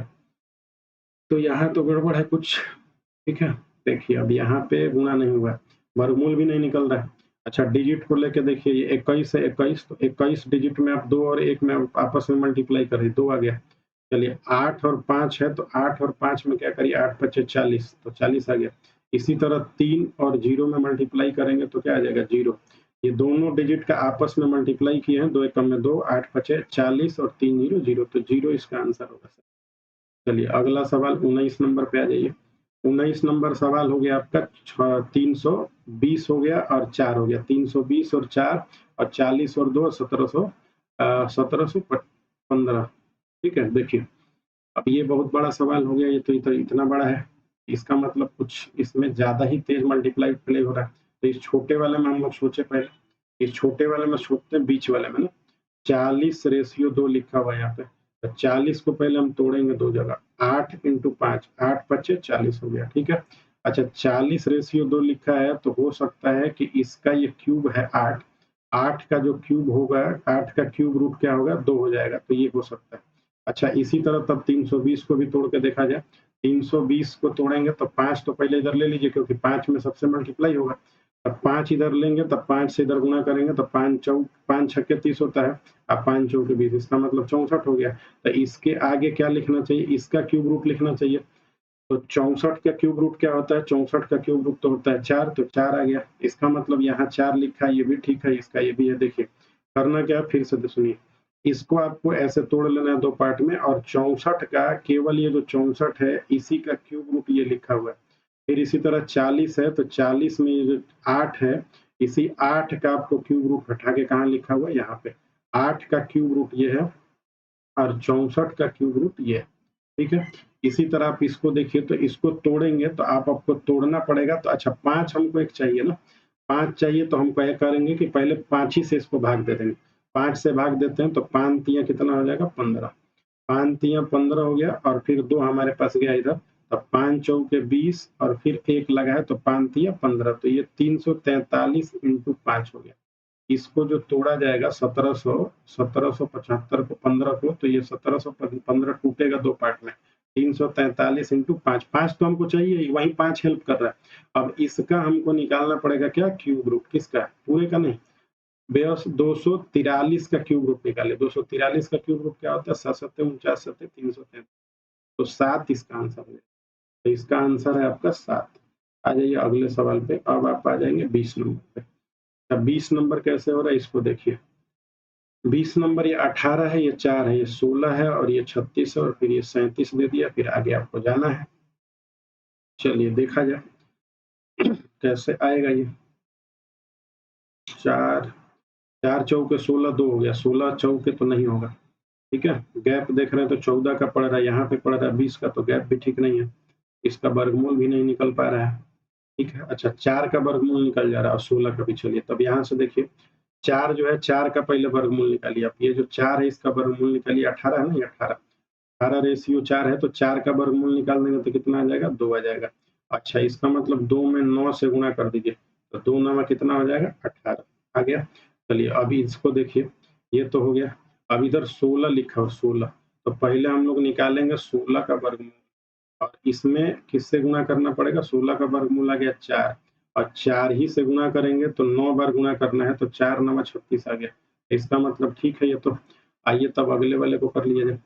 तो यहाँ तो गड़बड़ है कुछ, ठीक है। देखिए अब यहाँ पे गुणा नहीं हुआ है, वर्गमूल भी नहीं निकल रहा है। अच्छा डिजिट को लेके देखिए, ये 21 है, 21, तो 21 डिजिट में आप 2 और 1 में आपस में मल्टीप्लाई करिए, 2 आ गया। चलिए 8 और 5 है, तो 8 और 5 में क्या करिए, 8 5 40, तो 40 आ गया। इसी तरह 3 और 0 में मल्टीप्लाई करेंगे तो क्या आ जाएगा, 0। ये दोनों डिजिट का आपस में मल्टीप्लाई किए हैं, 2 एकम में 2, 8 5 40 और 3 0 0, तो 0 इसका आंसर होगा सर। चलिए अगला सवाल 19 नंबर पे आ जाइए। 19 नंबर सवाल हो गया आपका 320 हो गया और 4 हो गया, 320 और 4 और 40 और 2 1715, ठीक है। देखिए अब ये बहुत बड़ा सवाल हो गया, ये तो इतना बड़ा है, इसका मतलब कुछ इसमें ज्यादा ही तेज मल्टीप्लाई प्ले हो रहा है। तो इस छोटे वाले में हम लोग सोचे पहले, इस छोटे वाले में सोचते हैं, बीच वाले में ना 40 रेशियो 2 लिखा हुआ है यहाँ पे, तो 40 को पहले हम तोड़ेंगे दो जगह, 8 इंटू 5, 8 पच्चे 40 हो गया, ठीक है। अच्छा 40/2 लिखा है तो हो सकता है कि इसका ये क्यूब है 8, 8 का जो क्यूब होगा, 8 का क्यूब रूट क्या होगा 2 हो जाएगा, तो ये हो सकता है। अच्छा इसी तरह तब 320 को भी तोड़ के देखा जाए, 320 को तोड़ेंगे तो 5 तो पहले इधर ले लीजिए क्योंकि 5 में सबसे मल्टीप्लाई होगा, तब 5 इधर लेंगे, तब 5 से इधर गुणा करेंगे तो 5 छक्के 30 होता है, अब 5 चौके 20, इसका मतलब 64 हो गया। तो इसके आगे क्या लिखना चाहिए, इसका क्यूब रूट लिखना चाहिए। तो 64 का क्यूब रूट क्या होता है, 64 का क्यूब रूट तो होता है 4, तो 4 आ गया। इसका मतलब यहाँ 4 लिखा है, ये भी ठीक है, इसका ये भी है। देखिए करना क्या है, फिर से सुनिए, इसको आपको ऐसे तोड़ लेना है दो पार्ट में, और 64 का केवल ये जो 64 है इसी का क्यूब रूट ये लिखा हुआ है। फिर इसी तरह 40 है तो 40 में ये जो 8 है, इसी 8 का आपको क्यूब रूट हटा के कहाँ लिखा हुआ है, यहाँ पे 8 का क्यूब रूट ये है और 64 का क्यूब रूट ये है, ठीक है। इसी तरह आप इसको देखिए, तो इसको तोड़ेंगे तो आपको तोड़ना पड़ेगा, तो अच्छा 5 हमको एक चाहिए ना, 5 चाहिए तो हम क्या करेंगे कि पहले 5 ही से इसको भाग दे देंगे, 5 से भाग देते हैं तो 5 तियां कितना हो जाएगा 15, 5 तियां 15 हो गया, और फिर 2 हमारे पास गया इधर, तब 5 चौके 20 और फिर 1 लगा है तो 5 तियां 15, तो ये 343 इंटू 5 हो गया। इसको जो तोड़ा जाएगा 1775 को 15 को, तो ये 1715 टूटेगा दो पार्ट में, 343 इंटू 5, 5 तो हमको चाहिए, वही 5 हेल्प कर रहा है। अब इसका हमको निकालना पड़ेगा क्या, क्यूब रूट, किसका, पूरे का नहीं, बेस 243 का क्यूब रूट निकाले। 243 का क्यूब रूट क्या होता है, 7×7=49, 343, तो 7 इसका आंसर है। तो इसका आंसर है आपका 7। आ जाइए अगले सवाल पे, अब आप आ जाएंगे 20 नंबर पे। अब 20 नंबर कैसे हो रहा है इसको देखिए, 20 नंबर ये 18 है, ये 4 है, ये 16 है और ये 36 है, और फिर ये 37 दे दिया, फिर आगे आपको जाना है। चलिए देखा जाए कैसे आएगा ये। 4 4 चौके 16, 2 हो गया, 16 चौके तो नहीं होगा, ठीक है। गैप देख रहे हैं तो 14 का पड़ रहा है, यहाँ पे पड़ रहा है 20 का, तो गैप भी ठीक नहीं है, इसका वर्गमूल भी नहीं निकल पा रहा है, ठीक है। अच्छा 4 का वर्गमूल निकल जा रहा है और 16 का भी, चलिए तब यहाँ से देखिए 4 जो है, 4 का पहले वर्गमूल निकालिए आप, ये जो 4 है इसका वर्गमूल निकालिए, 18 है ना, ये 18/4 है, तो 4 का वर्गमूल निकाल देंगे तो कितना आ जाएगा, 2 आ जाएगा। अच्छा इसका मतलब 2 में 9 से गुणा कर दीजिए, तो 2 9 में कितना हो जाएगा 18 आ गया। चलिए अभी इसको देखिए, ये तो हो गया। अब इधर 16 लिखा हो, 16, तो पहले हम लोग निकालेंगे 16 का वर्गमूल, और इसमें किससे गुणा करना पड़ेगा, 16 का वर्गमूल आ गया 4, और 4 ही से गुणा करेंगे तो 9 बार गुणा करना है, तो 4 9 36 आ गया। इसका मतलब ठीक है ये तो। आइए तब अगले वाले को कर लिया जाए।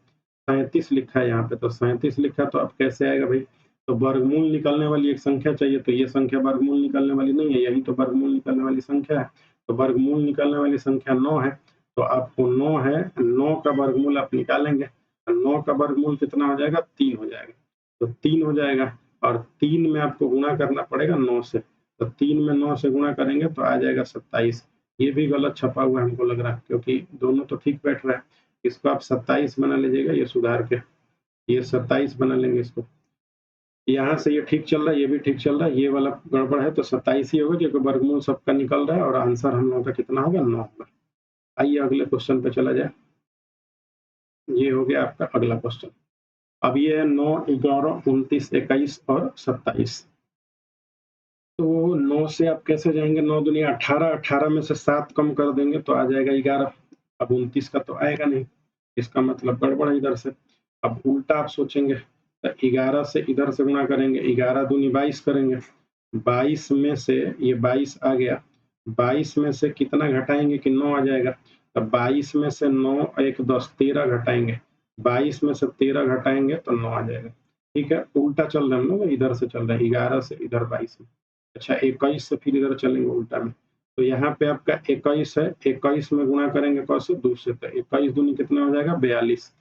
37 लिखा है यहाँ पे, तो 37 लिखा तो अब कैसे आएगा भाई, तो वर्गमूल निकलने वाली एक संख्या चाहिए, तो ये संख्या वर्गमूल निकलने वाली नहीं है, यही तो वर्गमूल निकलने वाली संख्या है। तो वर्गमूल निकलने वाली संख्या 9 है, तो आपको 9 है, 9 का वर्गमूल आप निकालेंगे, 9 का वर्गमूल कितना हो जाएगा, 3 हो जाएगा, तो 3 हो जाएगा, और 3 में आपको गुणा करना पड़ेगा 9 से, तो 3 में 9 से गुणा करेंगे तो आ जाएगा 27। ये भी गलत छपा हुआ है हमको लग रहा है, क्योंकि दोनों तो ठीक बैठ रहा है। इसको आप 27 बना लीजिएगा, ये सुधार के, ये 27 बना लेंगे इसको। यहाँ से ये ठीक चल रहा है, ये भी ठीक चल रहा है, ये वाला गड़बड़ है, तो 27 ही होगा क्योंकि वर्गमूल सबका निकल रहा है, और आंसर हम लोगों का कितना होगा, 9 होगा। आइए अगले क्वेश्चन पे चला जाए। ये हो गया आपका अगला क्वेश्चन। अब ये है 9, 11, 29, 21 और 27। तो 9 से आप कैसे जाएंगे, 9 दूनी 18, 18 में से 7 कम कर देंगे तो आ जाएगा 11। अब 29 का तो आएगा नहीं, इसका मतलब गड़बड़ है इधर से। अब उल्टा आप सोचेंगे, तो 11 से इधर से गुणा करेंगे, 11 दूनी 22 करेंगे, 22 में से ये 22 आ गया, 22 में से कितना घटाएंगे कि 9 आ जाएगा, तो 22 में से 9 1 10 13 घटाएंगे, 22 में से 13 घटाएंगे तो 9 आ जाएगा, ठीक है। उल्टा चल रहे हैं हम लोग, इधर से चल रहे हैं, 11 से इधर 22 में। अच्छा 21 से फिर इधर चलेंगे उल्टा में, तो यहाँ पे आपका 21 है, 21 में गुणा करेंगे कैसे, 2 से, तो 21 दूनी कितना हो जाएगा 42,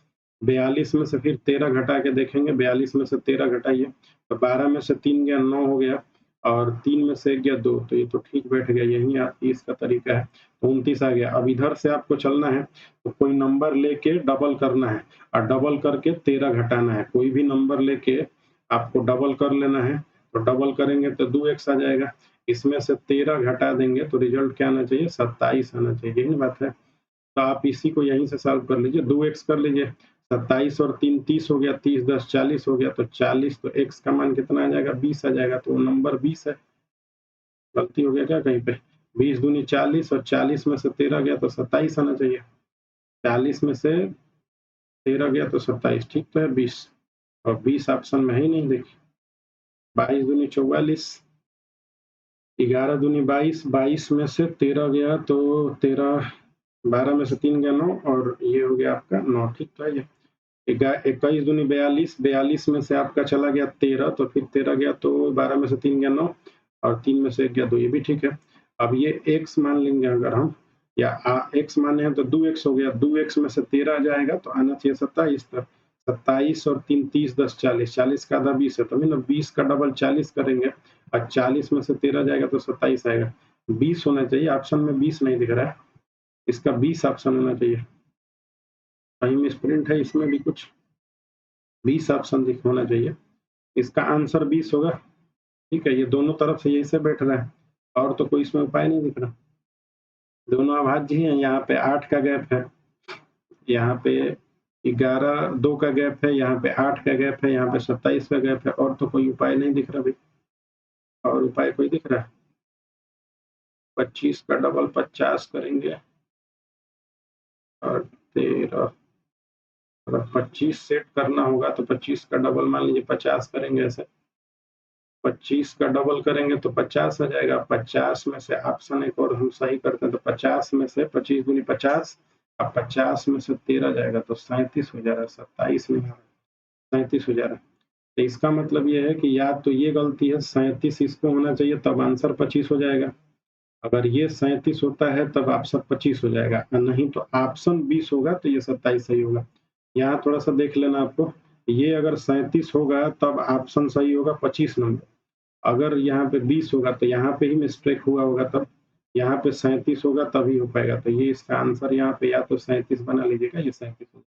42 में से फिर 13 घटा के देखेंगे, 42 में से 13 घटाइए, तो 12 में से 3 गया 9 हो गया, और 3 में से 1 गया 2, तो ये तो ठीक बैठ गया, यही इसका तरीका है। तो 29 आ गया। अब इधर से आपको चलना है, तो कोई नंबर लेके डबल करना है, और डबल करके 13 घटाना है, कोई भी नंबर लेके आपको डबल कर लेना है, तो डबल करेंगे तो 2x आ जाएगा, इसमें से 13 घटा देंगे तो रिजल्ट क्या आना चाहिए, 27 आना चाहिए, यही बात है। तो आप इसी को यहीं से सॉल्व कर लीजिए, 2x कर लीजिए, 27 और 3 30 हो गया, 30 10 40 हो गया, तो 40, तो x का मान कितना आ जाएगा, 20 आ जाएगा, तो वो नंबर 20 है। गलती हो गया क्या कहीं पे? 20 दूनी 40 और 40 में से 13 गया तो 27 आना चाहिए। 40 में से 13 गया तो 27, ठीक तो है 20, और 20 ऑप्शन में है ही नहीं, देखिए। 22 दूनी 44, 11 दूनी 22, 22 में से 13 गया तो 13, 12 में से 3 गया 9, और ये हो गया आपका 9, ठीक तो है ये। 21 दूनी 42, 42 में से आपका चला गया 13, तो फिर 13 गया तो 12 में से 3 गया 9, और 3 में से 1 गया 2, ये भी ठीक है। अब ये x मान लेंगे अगर हम, या x माने हैं तो 2x हो गया, 2x में से 13 आ जाएगा तो आना चाहिए 27 तक। 27 और 3 30 10 40, 40 का आधा 20 है, तो ना 20 का डबल 40 करेंगे, और 40 में से 13 जाएगा तो 27 आएगा। 20 होना चाहिए, ऑप्शन में 20 नहीं दिख रहा है, इसका 20 ऑप्शन होना चाहिए। कहीं मिसप्रिंट है इसमें भी कुछ, 20 ऑप्शन होना चाहिए, इसका आंसर 20 होगा। ठीक है, ये दोनों तरफ से यही से बैठ रहा है, और तो कोई इसमें उपाय नहीं दिख रहा। दोनों अभाज्य ही हैं, यहाँ पे 8 का गैप है, यहाँ पे 11 2 का गैप है, यहाँ पे 8 का गैप है, यहाँ पे 27 का गैप है, और तो कोई उपाय नहीं दिख रहा भाई। और उपाय कोई दिख रहा है? 25 का डबल 50 करेंगे, और 13, अगर 25 सेट करना होगा तो 25 का डबल मान लीजिए 50 करेंगे, ऐसे 25 का डबल करेंगे तो 50 आ जाएगा। 50 में से ऑप्शन एक और हम सही करते हैं, तो 50 में से 25 दूनी 50, अब 50 में से 13 जाएगा तो 37 हो जा रहा है, 27 नहीं, 37 हो जा रहा है। तो इसका मतलब ये है कि या तो ये गलती है, 37 इसको होना चाहिए, तब आंसर 25 हो जाएगा। अगर ये 37 होता है तब ऑप्शन 25 हो जाएगा, नहीं तो ऑप्शन 20 होगा, तो ये 27 सही होगा। यहाँ थोड़ा सा देख लेना आपको, ये अगर 37 होगा तब ऑप्शन सही होगा 25 नंबर, अगर यहाँ पे 20 होगा तो यहाँ पे ही मिस्टेक हुआ होगा, तब यहाँ पे 37 होगा तभी हो पाएगा। तो ये इसका आंसर यहाँ पे या तो 37 बना लीजिएगा, ये 37 होगा।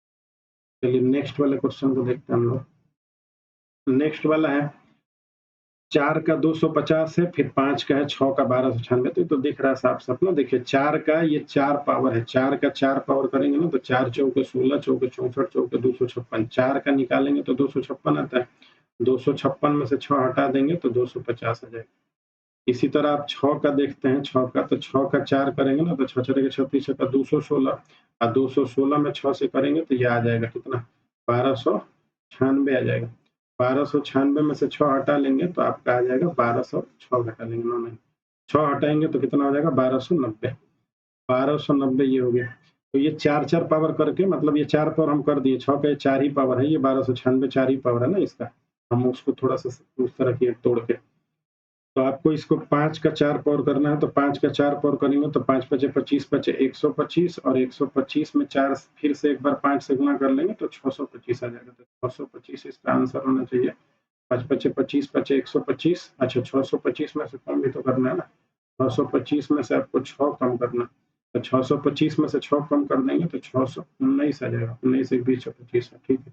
चलिए नेक्स्ट वाले क्वेश्चन को देखते हैं हम लोग। नेक्स्ट वाला है 4 का 250 है, फिर 5 का है, 6 का 1296, तो दिख रहा है साफ साफ ना। देखिए 4 का ये 4 पावर है, 4 का 4 पावर करेंगे ना तो 4 चौके 16, चौके 64, चौके 256, 4 का निकालेंगे तो 256 आता है। 256 में से 6 हटा देंगे तो 250 आ जाएगा। इसी तरह आप 6 का देखते हैं, 6 का, तो 6 का 4 करेंगे ना तो 6 छठे के 36 का 216, और 216 में 6 से करेंगे तो ये आ जाएगा कितना, 1296 आ जाएगा। 1296 में से 6 हटा लेंगे तो आपका आ जाएगा 1206, घटा लेंगे, नो नहीं, 6 हटाएंगे तो कितना हो जाएगा 1290, 1290 ये हो गया। तो ये 4 पावर करके, मतलब ये 4 पावर हम कर दिए, 6 का 4 ही पावर है, ये 1296 4 ही पावर है ना इसका, हम उसको थोड़ा सा उस तरह की तोड़ के, तो आपको इसको 5 का 4 पावर करना है, तो 5 का 4 पावर करेंगे तो 5 पचे 25 पचे 125, और 125 में 4 फिर से एक बार 5 से गुना कर लेंगे तो 625 आ जाएगा। तो 625 इसका आंसर होना चाहिए। 5 पचे 25 पचे 125, अच्छा 625 में से कम भी तो करना है ना, 625 में से आपको 6 कम करना, तो 625 में से 6 कम कर देंगे तो 619 आ जाएगा, 19 एक 20 25 है, ठीक है।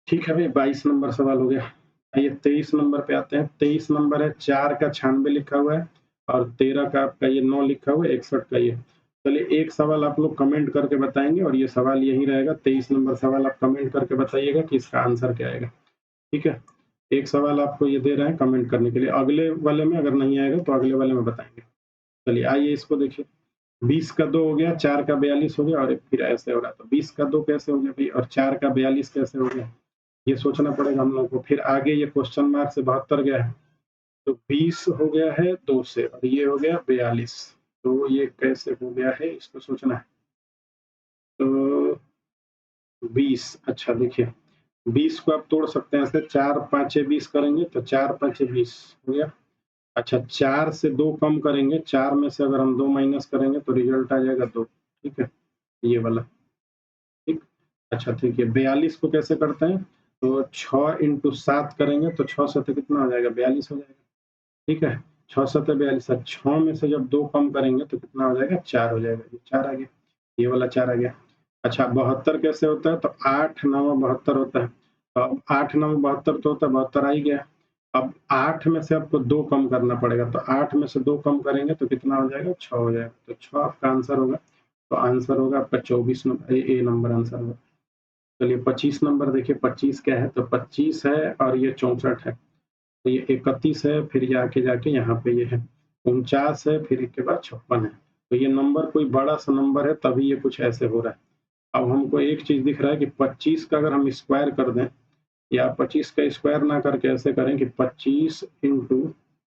ठीक है भाई, 22 नंबर सवाल हो गया। आइए 23 नंबर पे आते हैं। 23 नंबर है, 4 का 96 लिखा हुआ है, और 13 का आपका ये 9 लिखा हुआ है, 61 का ये। चलिए एक सवाल आप लोग कमेंट करके बताएंगे, और ये सवाल यही रहेगा। 23 नंबर सवाल आप कमेंट करके बताइएगा कि इसका आंसर क्या आएगा, ठीक है। एक सवाल आपको ये दे रहे हैं कमेंट करने के लिए, अगले वाले में अगर नहीं आएगा तो अगले वाले में बताएंगे। चलिए आइए इसको देखिए। 20 का 2 हो गया, 4 का 42 हो गया, और फिर ऐसे हो रहा, तो 20 का 2 कैसे हो गया भाई, और 4 का 42 कैसे हो गया, ये सोचना पड़ेगा हम लोग को। फिर आगे ये क्वेश्चन मार्क से 72 गया है, तो 20 हो गया है 2 से, और ये हो गया 42, तो ये कैसे हो गया है इसको सोचना है। तो 20, अच्छा देखिए 20 को आप तोड़ सकते हैं ऐसे, 4 5 20 करेंगे तो 4 5 20 हो गया। अच्छा 4 से 2 कम करेंगे, 4 में से अगर हम 2 माइनस करेंगे तो रिजल्ट आ जाएगा 2, ठीक है, ये वाला, ठीक। अच्छा ठीक है, 42 को कैसे करते हैं, तो 6 इंटू 7 करेंगे तो 6 से कितना हो जाएगा 42 हो जाएगा, ठीक है। 6 7 42, 6 में से जब 2 कम करेंगे तो कितना हो जाएगा 4 हो जाएगा, ये 4 आ गया, ये वाला 4 आ गया। अच्छा 72 कैसे होता है, तो 8 9 72 होता है, तो अब 8 9 72 तो होता है, 72 आ ही गया। अब 8 में से आपको 2 कम करना पड़ेगा, तो 8 में से 2 कम करेंगे तो कितना हो जाएगा 6 हो जाएगा, तो 6 आपका आंसर होगा। तो आंसर होगा आपका 24 नंबर, ए नंबर आंसर होगा। चलिए 25 नंबर देखिए 25 क्या है, तो 25 है और ये 64 है, तो ये 31 है, फिर ये आके जाके यहाँ पे ये है 49 है, फिर इसके बाद 56 है। तो ये नंबर कोई बड़ा सा नंबर है तभी ये कुछ ऐसे हो रहा है। अब हमको एक चीज दिख रहा है कि 25 का अगर हम स्क्वायर कर दें, या 25 का स्क्वायर ना करके ऐसे करें कि 25 इंटू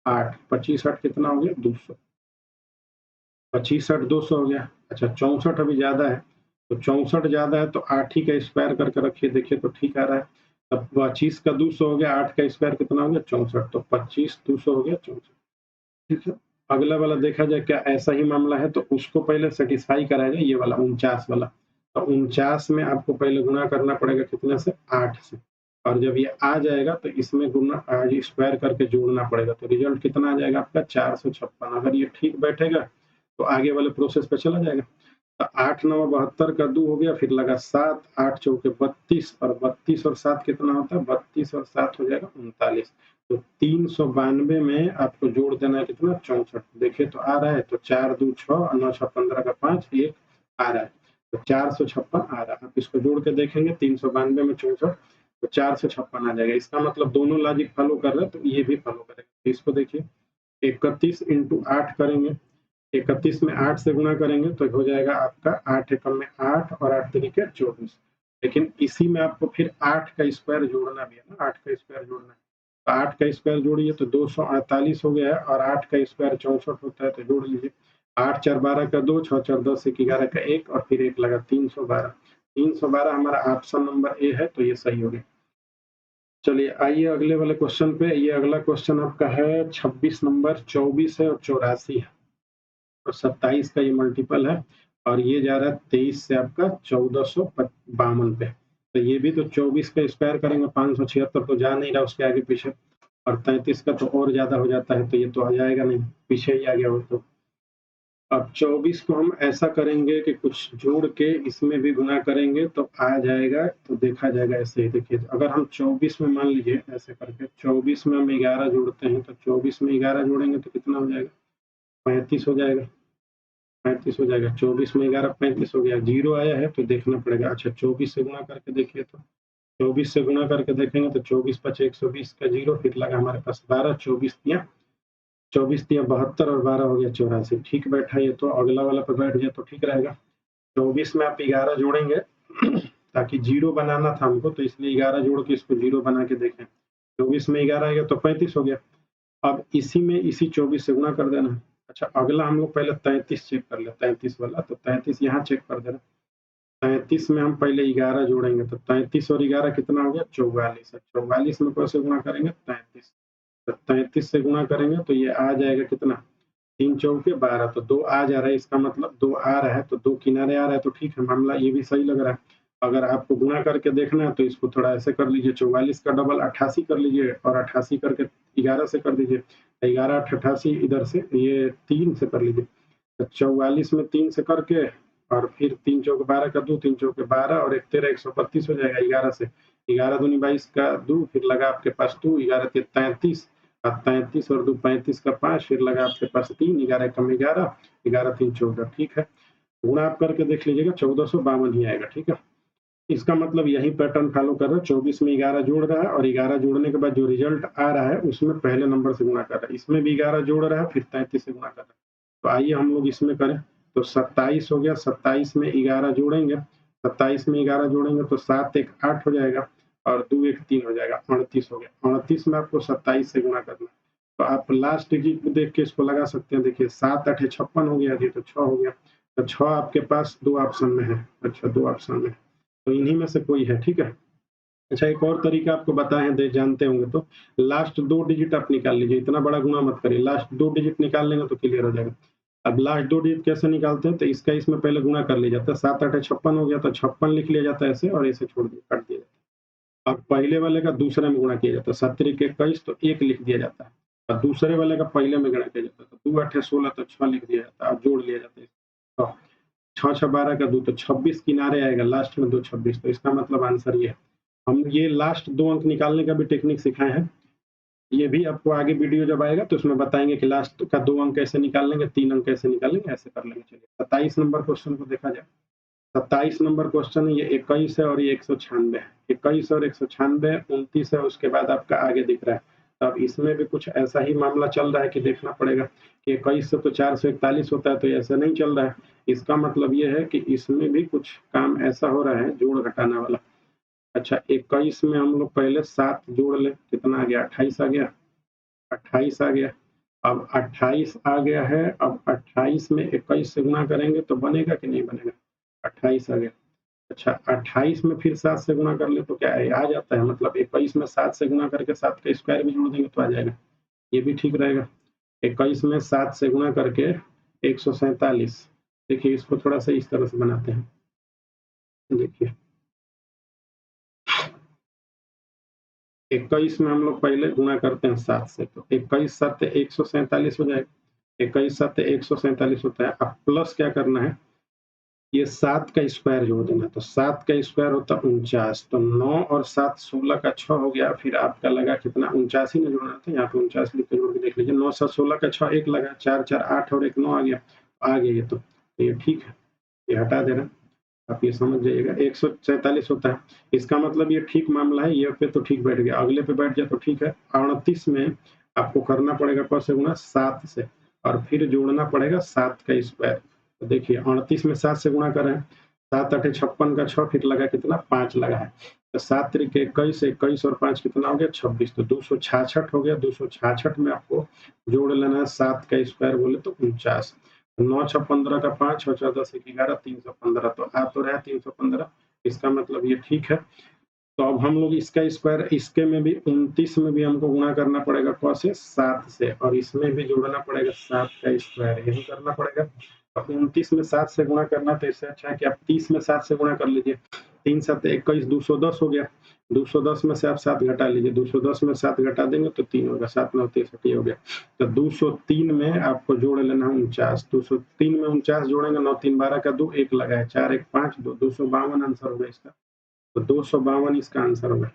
8, 25 8 कितना हो गया 200, 25 8 200 हो गया। अच्छा 64 अभी ज्यादा है, तो 64 ज्यादा है तो 8 ही का स्क्वायर करके रखिए, देखिए तो ठीक आ रहा है। तब 25 का 200 हो गया, 8 का स्क्वायर कितना हो गया 64, तो 25 200 हो गया 64। ठीक है, अगला वाला देखा जाए क्या ऐसा ही मामला है, तो उसको पहले सेटिस्फाई कराया जाए, ये वाला 49 वाला। तो 49 में आपको पहले गुणा करना पड़ेगा कितने से, 8 से, और जब ये आ जाएगा तो इसमें गुणा स्क्वायर करके जोड़ना पड़ेगा, तो रिजल्ट कितना आ जाएगा आपका 456। अगर ये ठीक बैठेगा तो आगे वाले प्रोसेस पे चला जाएगा। तो 8 9 72 का 2 हो गया, फिर लगा 7, 8 चौके 32, और 32 और 7 कितना होता है, 32 और 7 हो जाएगा 39। तो 392 में आपको जोड़ देना है कितना 64, देखिए तो आ रहा है, तो 4 2 6 और 9 6 15 का 5 1 आ रहा है, तो 456 आ रहा है। आप इसको जोड़ के देखेंगे 392 में 64, तो 456 आ जाएगा। इसका मतलब दोनों लॉजिक फॉलो कर रहे हैं, तो ये भी फॉलो करेगा। तो इसको देखिए 31 इंटू 8 करेंगे, 31 में 8 से गुणा करेंगे तो हो जाएगा आपका 8 एकम में 8 और 8 तरीके 24। लेकिन इसी में आपको फिर 8 का स्क्वायर जोड़ना भी है ना, 8 का स्क्वायर जोड़ना है, तो 8 का स्क्वायर जोड़िए तो 248 हो गया है, और 8 का स्क्वायर 64 होता है, तो जोड़ लीजिए 8 4 12 का 2, 6 4 10 1 11 का 1, और फिर 1 लगा 312। 312 हमारा ऑप्शन नंबर ए है, तो ये सही हो गया। चलिए आइए अगले वाले क्वेश्चन पे। ये अगला क्वेश्चन आपका है 26 नंबर, 24 है और 84 है, और 27 का ये मल्टीपल है, और ये जा रहा है 23 से आपका 1452 पे। तो ये भी तो 24 का स्क्वायर करेंगे 576, तो जा नहीं रहा उसके आगे पीछे, और 33 का तो और ज्यादा हो जाता है, तो ये तो आ जाएगा नहीं, पीछे ही आ गया वो तो। अब 24 को हम ऐसा करेंगे कि कुछ जोड़ के इसमें भी गुना करेंगे तो आ जाएगा, तो देखा जाएगा ऐसे ही। देखिए अगर हम 24 में मान लीजिए ऐसे करके 24 में हम 11 जोड़ते हैं, तो 24 में 11 जोड़ेंगे तो कितना हो जाएगा 35 हो जाएगा, 35 हो जाएगा। 24 में 11 35 हो गया, जीरो आया है तो देखना पड़ेगा। अच्छा 24 से गुणा करके देखिए, तो 24 से गुणा करके देखेंगे तो 24 5 120 का जीरो, फिर लगा हमारे पास 12, 24 तिया 72 और 12 हो गया 84। ठीक बैठा ये, तो अगला वाला पे बैठ जाए तो ठीक रहेगा। 24 में आप 11 जोड़ेंगे ताकि जीरो बनाना था हमको, तो इसलिए 11 जोड़ के इसको जीरो बना के देखें। 24 में 11 आ गया तो 35 हो गया। अब इसी में इसी 24 से गुणा कर देना। अच्छा अगला हम लोग पहले 33 चेक कर ले, 33 वाला, तो 33 यहाँ चेक कर देना। 33 में हम पहले 11 जोड़ेंगे, तो 33 और 11 कितना हो गया 44 है। 44 में कैसे गुणा करेंगे 33, तो 33 से गुणा करेंगे तो ये आ जाएगा कितना 3 चौके 12, तो 2 आ जा रहा है, इसका मतलब 2 आ रहा है, तो 2 किनारे आ रहा है, तो ठीक है मामला ये भी सही लग रहा है। अगर आपको गुणा करके देखना है तो इसको थोड़ा ऐसे कर लीजिए, 44 का डबल 88 कर लीजिए, और 88 करके 11 से कर दीजिए, 11 8 88, इधर से ये 3 से कर लीजिए, तो 44 में 3 से करके, और फिर 3 चौके 12 का 2, 3 चौके 12 और 1 13 132 हो जाएगा 11 से। 11 दूनी 22 का 2, फिर लगा आपके पास 2, 11 ते 33, और 33 और 2 35 का 5, फिर लगा आपके पास 3, 11 कम 11, 11 3 14। ठीक है, गुणा आप करके देख लीजिएगा 1452 ही आएगा। ठीक है, इसका मतलब यही पैटर्न फॉलो कर रहा है, 24 में 11 जोड़ रहा है, और 11 जोड़ने के बाद जो रिजल्ट आ रहा है उसमें पहले नंबर से गुणा कर रहा है, इसमें भी 11 जोड़ रहा है, फिर 33 से गुणा कर रहा है। तो आइए हम लोग इसमें करें, तो 27 हो गया, 27 में 11 जोड़ेंगे, 27 में 11 जोड़ेंगे तो 7 1 8 हो जाएगा, और 2 1 3 हो जाएगा, 38 हो गया। 38 में आपको 27 से गुणा करना है, तो आप लास्ट डिजिट में देख के इसको लगा सकते हैं। देखिए 7 8 56 हो गया जी, तो 6 हो गया, तो 6 आपके पास 2 ऑप्शन में है। अच्छा 2 ऑप्शन में, तो इन्हीं में से कोई है। ठीक है, अच्छा एक और तरीका आपको बताए हैं, जानते होंगे, तो लास्ट 2 डिजिट आप निकाल लीजिए, इतना बड़ा गुना मत करिए, लास्ट 2 डिजिट निकाल लेंगे तो क्लियर हो जाएगा। अब लास्ट 2 डिजिट कैसे निकालते हैं, तो इसका इसमें पहले गुना कर लिया जाता है, 7 8 56 हो गया, तो 56 लिख लिया जाता है ऐसे, और ऐसे छोड़ दिया, काट दिया जाता है। अब पहले वाले का दूसरे में गुणा किया जाता है, 7 3 21, तो 1 लिख दिया जाता है, और दूसरे वाले का पहले में गुणा किया जाता है, तो 2 8 16, तो 6 लिख दिया जाता है, अब जोड़ लिया जाता है। तो 6 6 12 का 2, तो 26 किनारे आएगा, लास्ट में 2 26, तो इसका मतलब आंसर ये है। हम ये लास्ट 2 अंक निकालने का भी टेक्निक सिखाए हैं, ये भी आपको आगे वीडियो जब आएगा तो उसमें बताएंगे कि लास्ट का 2 अंक कैसे निकाल लेंगे, 3 अंक कैसे निकालेंगे, ऐसे कर लेंगे। चलिए 27 नंबर क्वेश्चन को देखा जाए। 27 नंबर क्वेश्चन है, ये 21 है और ये 196 है। 21 और 196, 29 है, उसके बाद आपका आगे दिख रहा है। तो अब इसमें भी कुछ ऐसा ही मामला चल रहा है कि देखना पड़ेगा कि 21 से तो 441 होता है, तो ऐसा नहीं चल रहा है। इसका मतलब ये है कि इसमें भी कुछ काम ऐसा हो रहा है जोड़ घटाना वाला। अच्छा, 21 में हम लोग पहले 7 जोड़ लें, कितना आ गया? 28 आ गया। 28 आ गया। अब 28 आ गया है, अब 28 में 21 से गुणा करेंगे तो बनेगा कि नहीं बनेगा? 28 आ गया। अच्छा, 28 में फिर 7 से गुणा कर ले तो क्या है? आ जाता है, मतलब 21 में 7 से गुणा करके 7 का स्क्वायर भी जोड़ देंगे तो आ जाएगा। ये भी ठीक रहेगा। 21 में 7 से गुणा करके 147। देखिए, इसको थोड़ा सा इस तरह से बनाते हैं। देखिए, 21 में हम लोग पहले गुणा करते हैं 7 से, तो 21 7 147 हो जाएगा। 21 7 147 होता है। अब प्लस क्या करना है? ये 7 का स्क्वायर जोड़ देना। तो 7 का स्क्वायर होता है 49। तो 9 और 7 16 का 6 हो गया। फिर आपका लगा कितना? 49 ही ना जोड़ना था। यहाँ पे 49 लिख के जोड़ के देख लीजिए। 9 7 16 का 6 1 लगा, 4 4 8 और 1 9 आ गया। आ गया ये, तो ये ठीक है, ये हटा देना। आप ये समझ जाइएगा। 147 होता है। इसका मतलब ये ठीक मामला है। ये पे तो ठीक बैठ गया, अगले पे बैठ जाए तो ठीक है। 38 में आपको करना पड़ेगा कौन से गुणा? 7 से, और फिर जोड़ना पड़ेगा 7 का स्क्वायर। तो देखिए, 38 में 7 से गुणा करें, 7 8 56 का 6, फिर लगा कितना? 5 लगा है। तो 7 तरीके 21, 21 और 5 कितना हो गया? 26। तो 266 हो गया। 266 में आपको जोड़ लेना है 7 का स्क्वायर बोले तो 49। 9 6 15 का 5 और 14 से 11 315। तो आ तो रहा है 315। इसका मतलब ये ठीक है। तो अब हम लोग इसका स्क्वायर, इसके में भी 29 में भी हमको गुणा करना पड़ेगा कौन से? 7 से, और इसमें भी जोड़ना पड़ेगा 7 का स्क्वायर, यही करना पड़ेगा। अब 29 में 7 से गुणा करना, तो इससे अच्छा है कि आप 30 में 7 से गुणा कर लीजिए। 3 7 21 210 हो गया। 210 में से आप 7 घटा लीजिए। 210 में 7 घटा देंगे तो 3 होगा। 7 9 63 हो गया। तो 203 में आपको जोड़ लेना है 49। 203 में 49 जोड़ेंगे, 9 3 12 का 2, 1 लगा है, 4 1 5 2, 252 आंसर होगा इसका। तो 252 इसका आंसर होगा।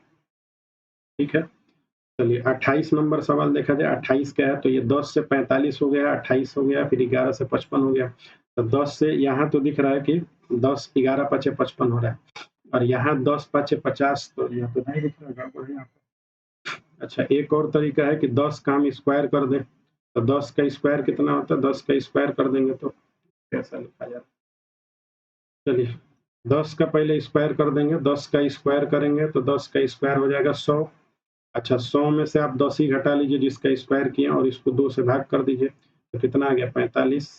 ठीक है, चलिए 28 नंबर सवाल देखा जाए। 28 क्या है? तो ये 10 से 45 हो गया, 28 हो गया, फिर 11 से 55 हो गया। तो 10 से यहाँ तो दिख रहा है कि 10 11 5 55 हो रहा है, और यहाँ 10 5 50, तो यहाँ तो नहीं दिख रहा, गड़बड़ है यहाँ पे। अच्छा, एक और तरीका है कि 10 का हम स्क्वायर कर दें। तो 10 का स्क्वायर कितना होता है? 10 का स्क्वायर कर देंगे तो कैसा लिखा जाए? चलिए, 10 का पहले स्क्वायर कर देंगे। 10 का स्क्वायर करेंगे तो 10 का स्क्वायर हो जाएगा 100। अच्छा, 100 में से आप 10 ही घटा लीजिए जिसका स्क्वायर किया, और इसको 2 से भाग कर दीजिए। तो कितना आ गया? 45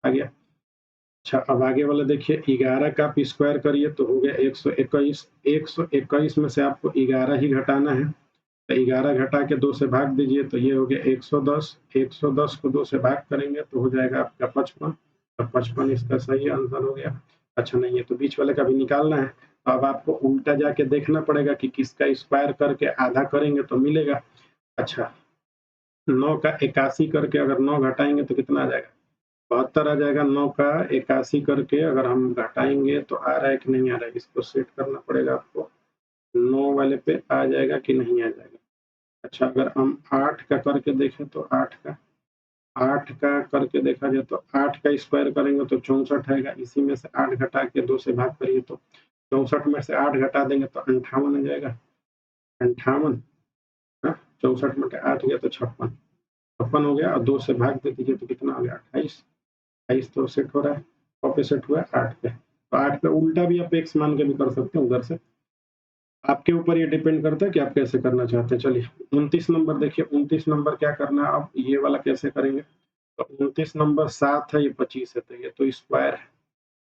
आ गया। अच्छा, अब आगे वाला देखिए, 11 का आप स्क्वायर करिए तो हो गया 121। 121 में से आपको 11 ही घटाना है। तो 11 घटा के 2 से भाग दीजिए, तो ये हो गया 110। 110 को 2 से भाग करेंगे तो हो जाएगा आपका 55। तो 55 इसका सही आंसर हो गया। अच्छा, नहीं, ये तो बीच वाले का भी निकालना है। तो अब आपको उल्टा जाके देखना पड़ेगा कि किसका स्क्वायर करके आधा करेंगे तो मिलेगा। अच्छा, 9 का 81 करके अगर 9 घटाएंगे तो कितना आ जाएगा? 72 आ जाएगा। 9 का 81 करके अगर हम घटाएंगे तो आ रहा है कि नहीं आ रहा है? इसको सेट करना पड़ेगा आपको। 9 वाले पे आ जाएगा कि नहीं आ जाएगा? अच्छा, अगर हम 8 का करके देखें तो 8 का करके देखा जाए तो 8 का स्क्वायर करेंगे तो 64 आएगा। इसी में से 8 घटा के 2 से भाग करिए तो 64 में से 8 घटा देंगे तो 58 आ जाएगा। 58, 64 में 8 गया तो 56। 56 हो गया, और 2 से भाग दे दीजिए तो कितना हो गया? 28। 28 तो सेट हो रहा है। कहाँ पे सेट हुआ है? 8 पे। तो 8 पे उल्टा भी आप एक्स मान के भी कर सकते हैं उधर से। आपके ऊपर ये डिपेंड करता है कि आप कैसे करना चाहते हैं। चलिए, 29 नंबर देखिए। 29 नंबर क्या करना है? अब ये वाला कैसे करेंगे? तो 29 नंबर 7 है, ये 25 है, तो ये तो स्क्वायर है।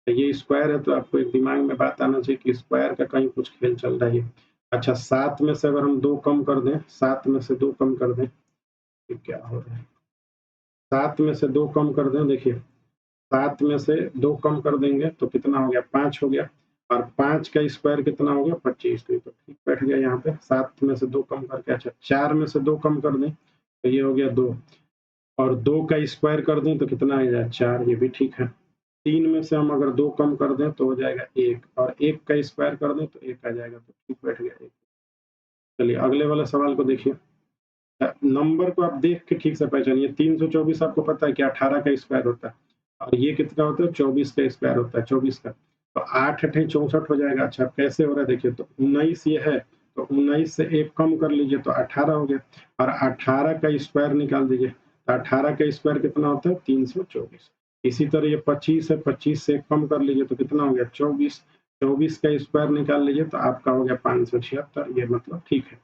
तो ये स्क्वायर है, तो आपको एक दिमाग में बात आना चाहिए कि स्क्वायर का कहीं कुछ खेल चल रहा है। अच्छा, 7 में से अगर हम 2 कम कर दें, 7 में से 2 कम कर दें, ये क्या हो रहा है? 7 में से 2 कम कर दें, देखिए 7 में से 2 कम कर देंगे तो कितना हो गया? 5 हो गया। और 5 का स्क्वायर कितना हो गया? 25। तो ये तो ठीक बैठ गया यहाँ पे। 7 में से 2 कम करके, अच्छा 4 में से 2 कम कर दें तो ये हो गया 2, और 2 का स्क्वायर कर दें तो कितना आ जाए? 4, ये भी ठीक है। 3 में से हम अगर 2 कम कर दें तो हो जाएगा 1, और 1 का स्क्वायर कर दें तो 1 आ जाएगा, तो ठीक बैठ गया 1। चलिए, अगले वाले सवाल को देखिए। नंबर को आप देख के ठीक से पहचानिए। 324 आपको पता है कि 18 का स्क्वायर होता है, और ये कितना होता है? 24 का स्क्वायर होता है, 24 का। तो 8 8 64 हो जाएगा। अच्छा कैसे हो रहा है देखिए, तो 19 ये है, तो 19 से 1 कम कर लीजिए तो 18 हो गया, और 18 का स्क्वायर निकाल दीजिए, तो 18 का स्क्वायर कितना होता है 324। इसी तरह ये 25 है, 25 से 1 कम कर लीजिए तो कितना हो गया 24, 24 का स्क्वायर निकाल लीजिए तो आपका हो गया 576, ये मतलब ठीक है।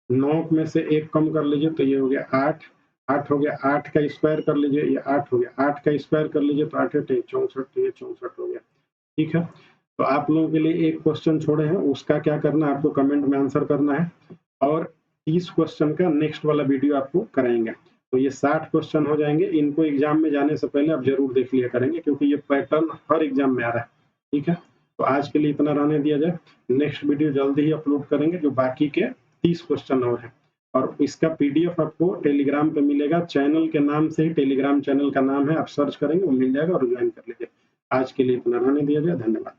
9 में से 1 कम कर लीजिए तो ये हो गया 8, 8 हो गया, 8 का स्क्वायर कर लीजिए, ये 8 हो गया, 8 का स्क्वायर कर लीजिए तो 8 8 64, तो ये 64 हो गया। ठीक है, तो आप लोगों के लिए एक क्वेश्चन छोड़े हैं, उसका क्या करना है आपको कमेंट में आंसर करना है, और 30 क्वेश्चन का नेक्स्ट वाला वीडियो आपको कराएंगे। तो ये 60 क्वेश्चन हो जाएंगे, इनको एग्जाम में जाने से पहले आप जरूर देख लिया करेंगे, क्योंकि ये पैटर्न हर एग्जाम में आ रहा है। ठीक है, तो आज के लिए इतना रहने दिया जाए, नेक्स्ट वीडियो जल्दी ही अपलोड करेंगे जो बाकी के 30 क्वेश्चन और हैं, और इसका पीडीएफ आपको टेलीग्राम पे मिलेगा, चैनल के नाम से ही, टेलीग्राम चैनल का नाम है, आप सर्च करेंगे वो मिल जाएगा और ज्वाइन कर लीजिए। आज के लिए इतना रहने दिया जाए, धन्यवाद।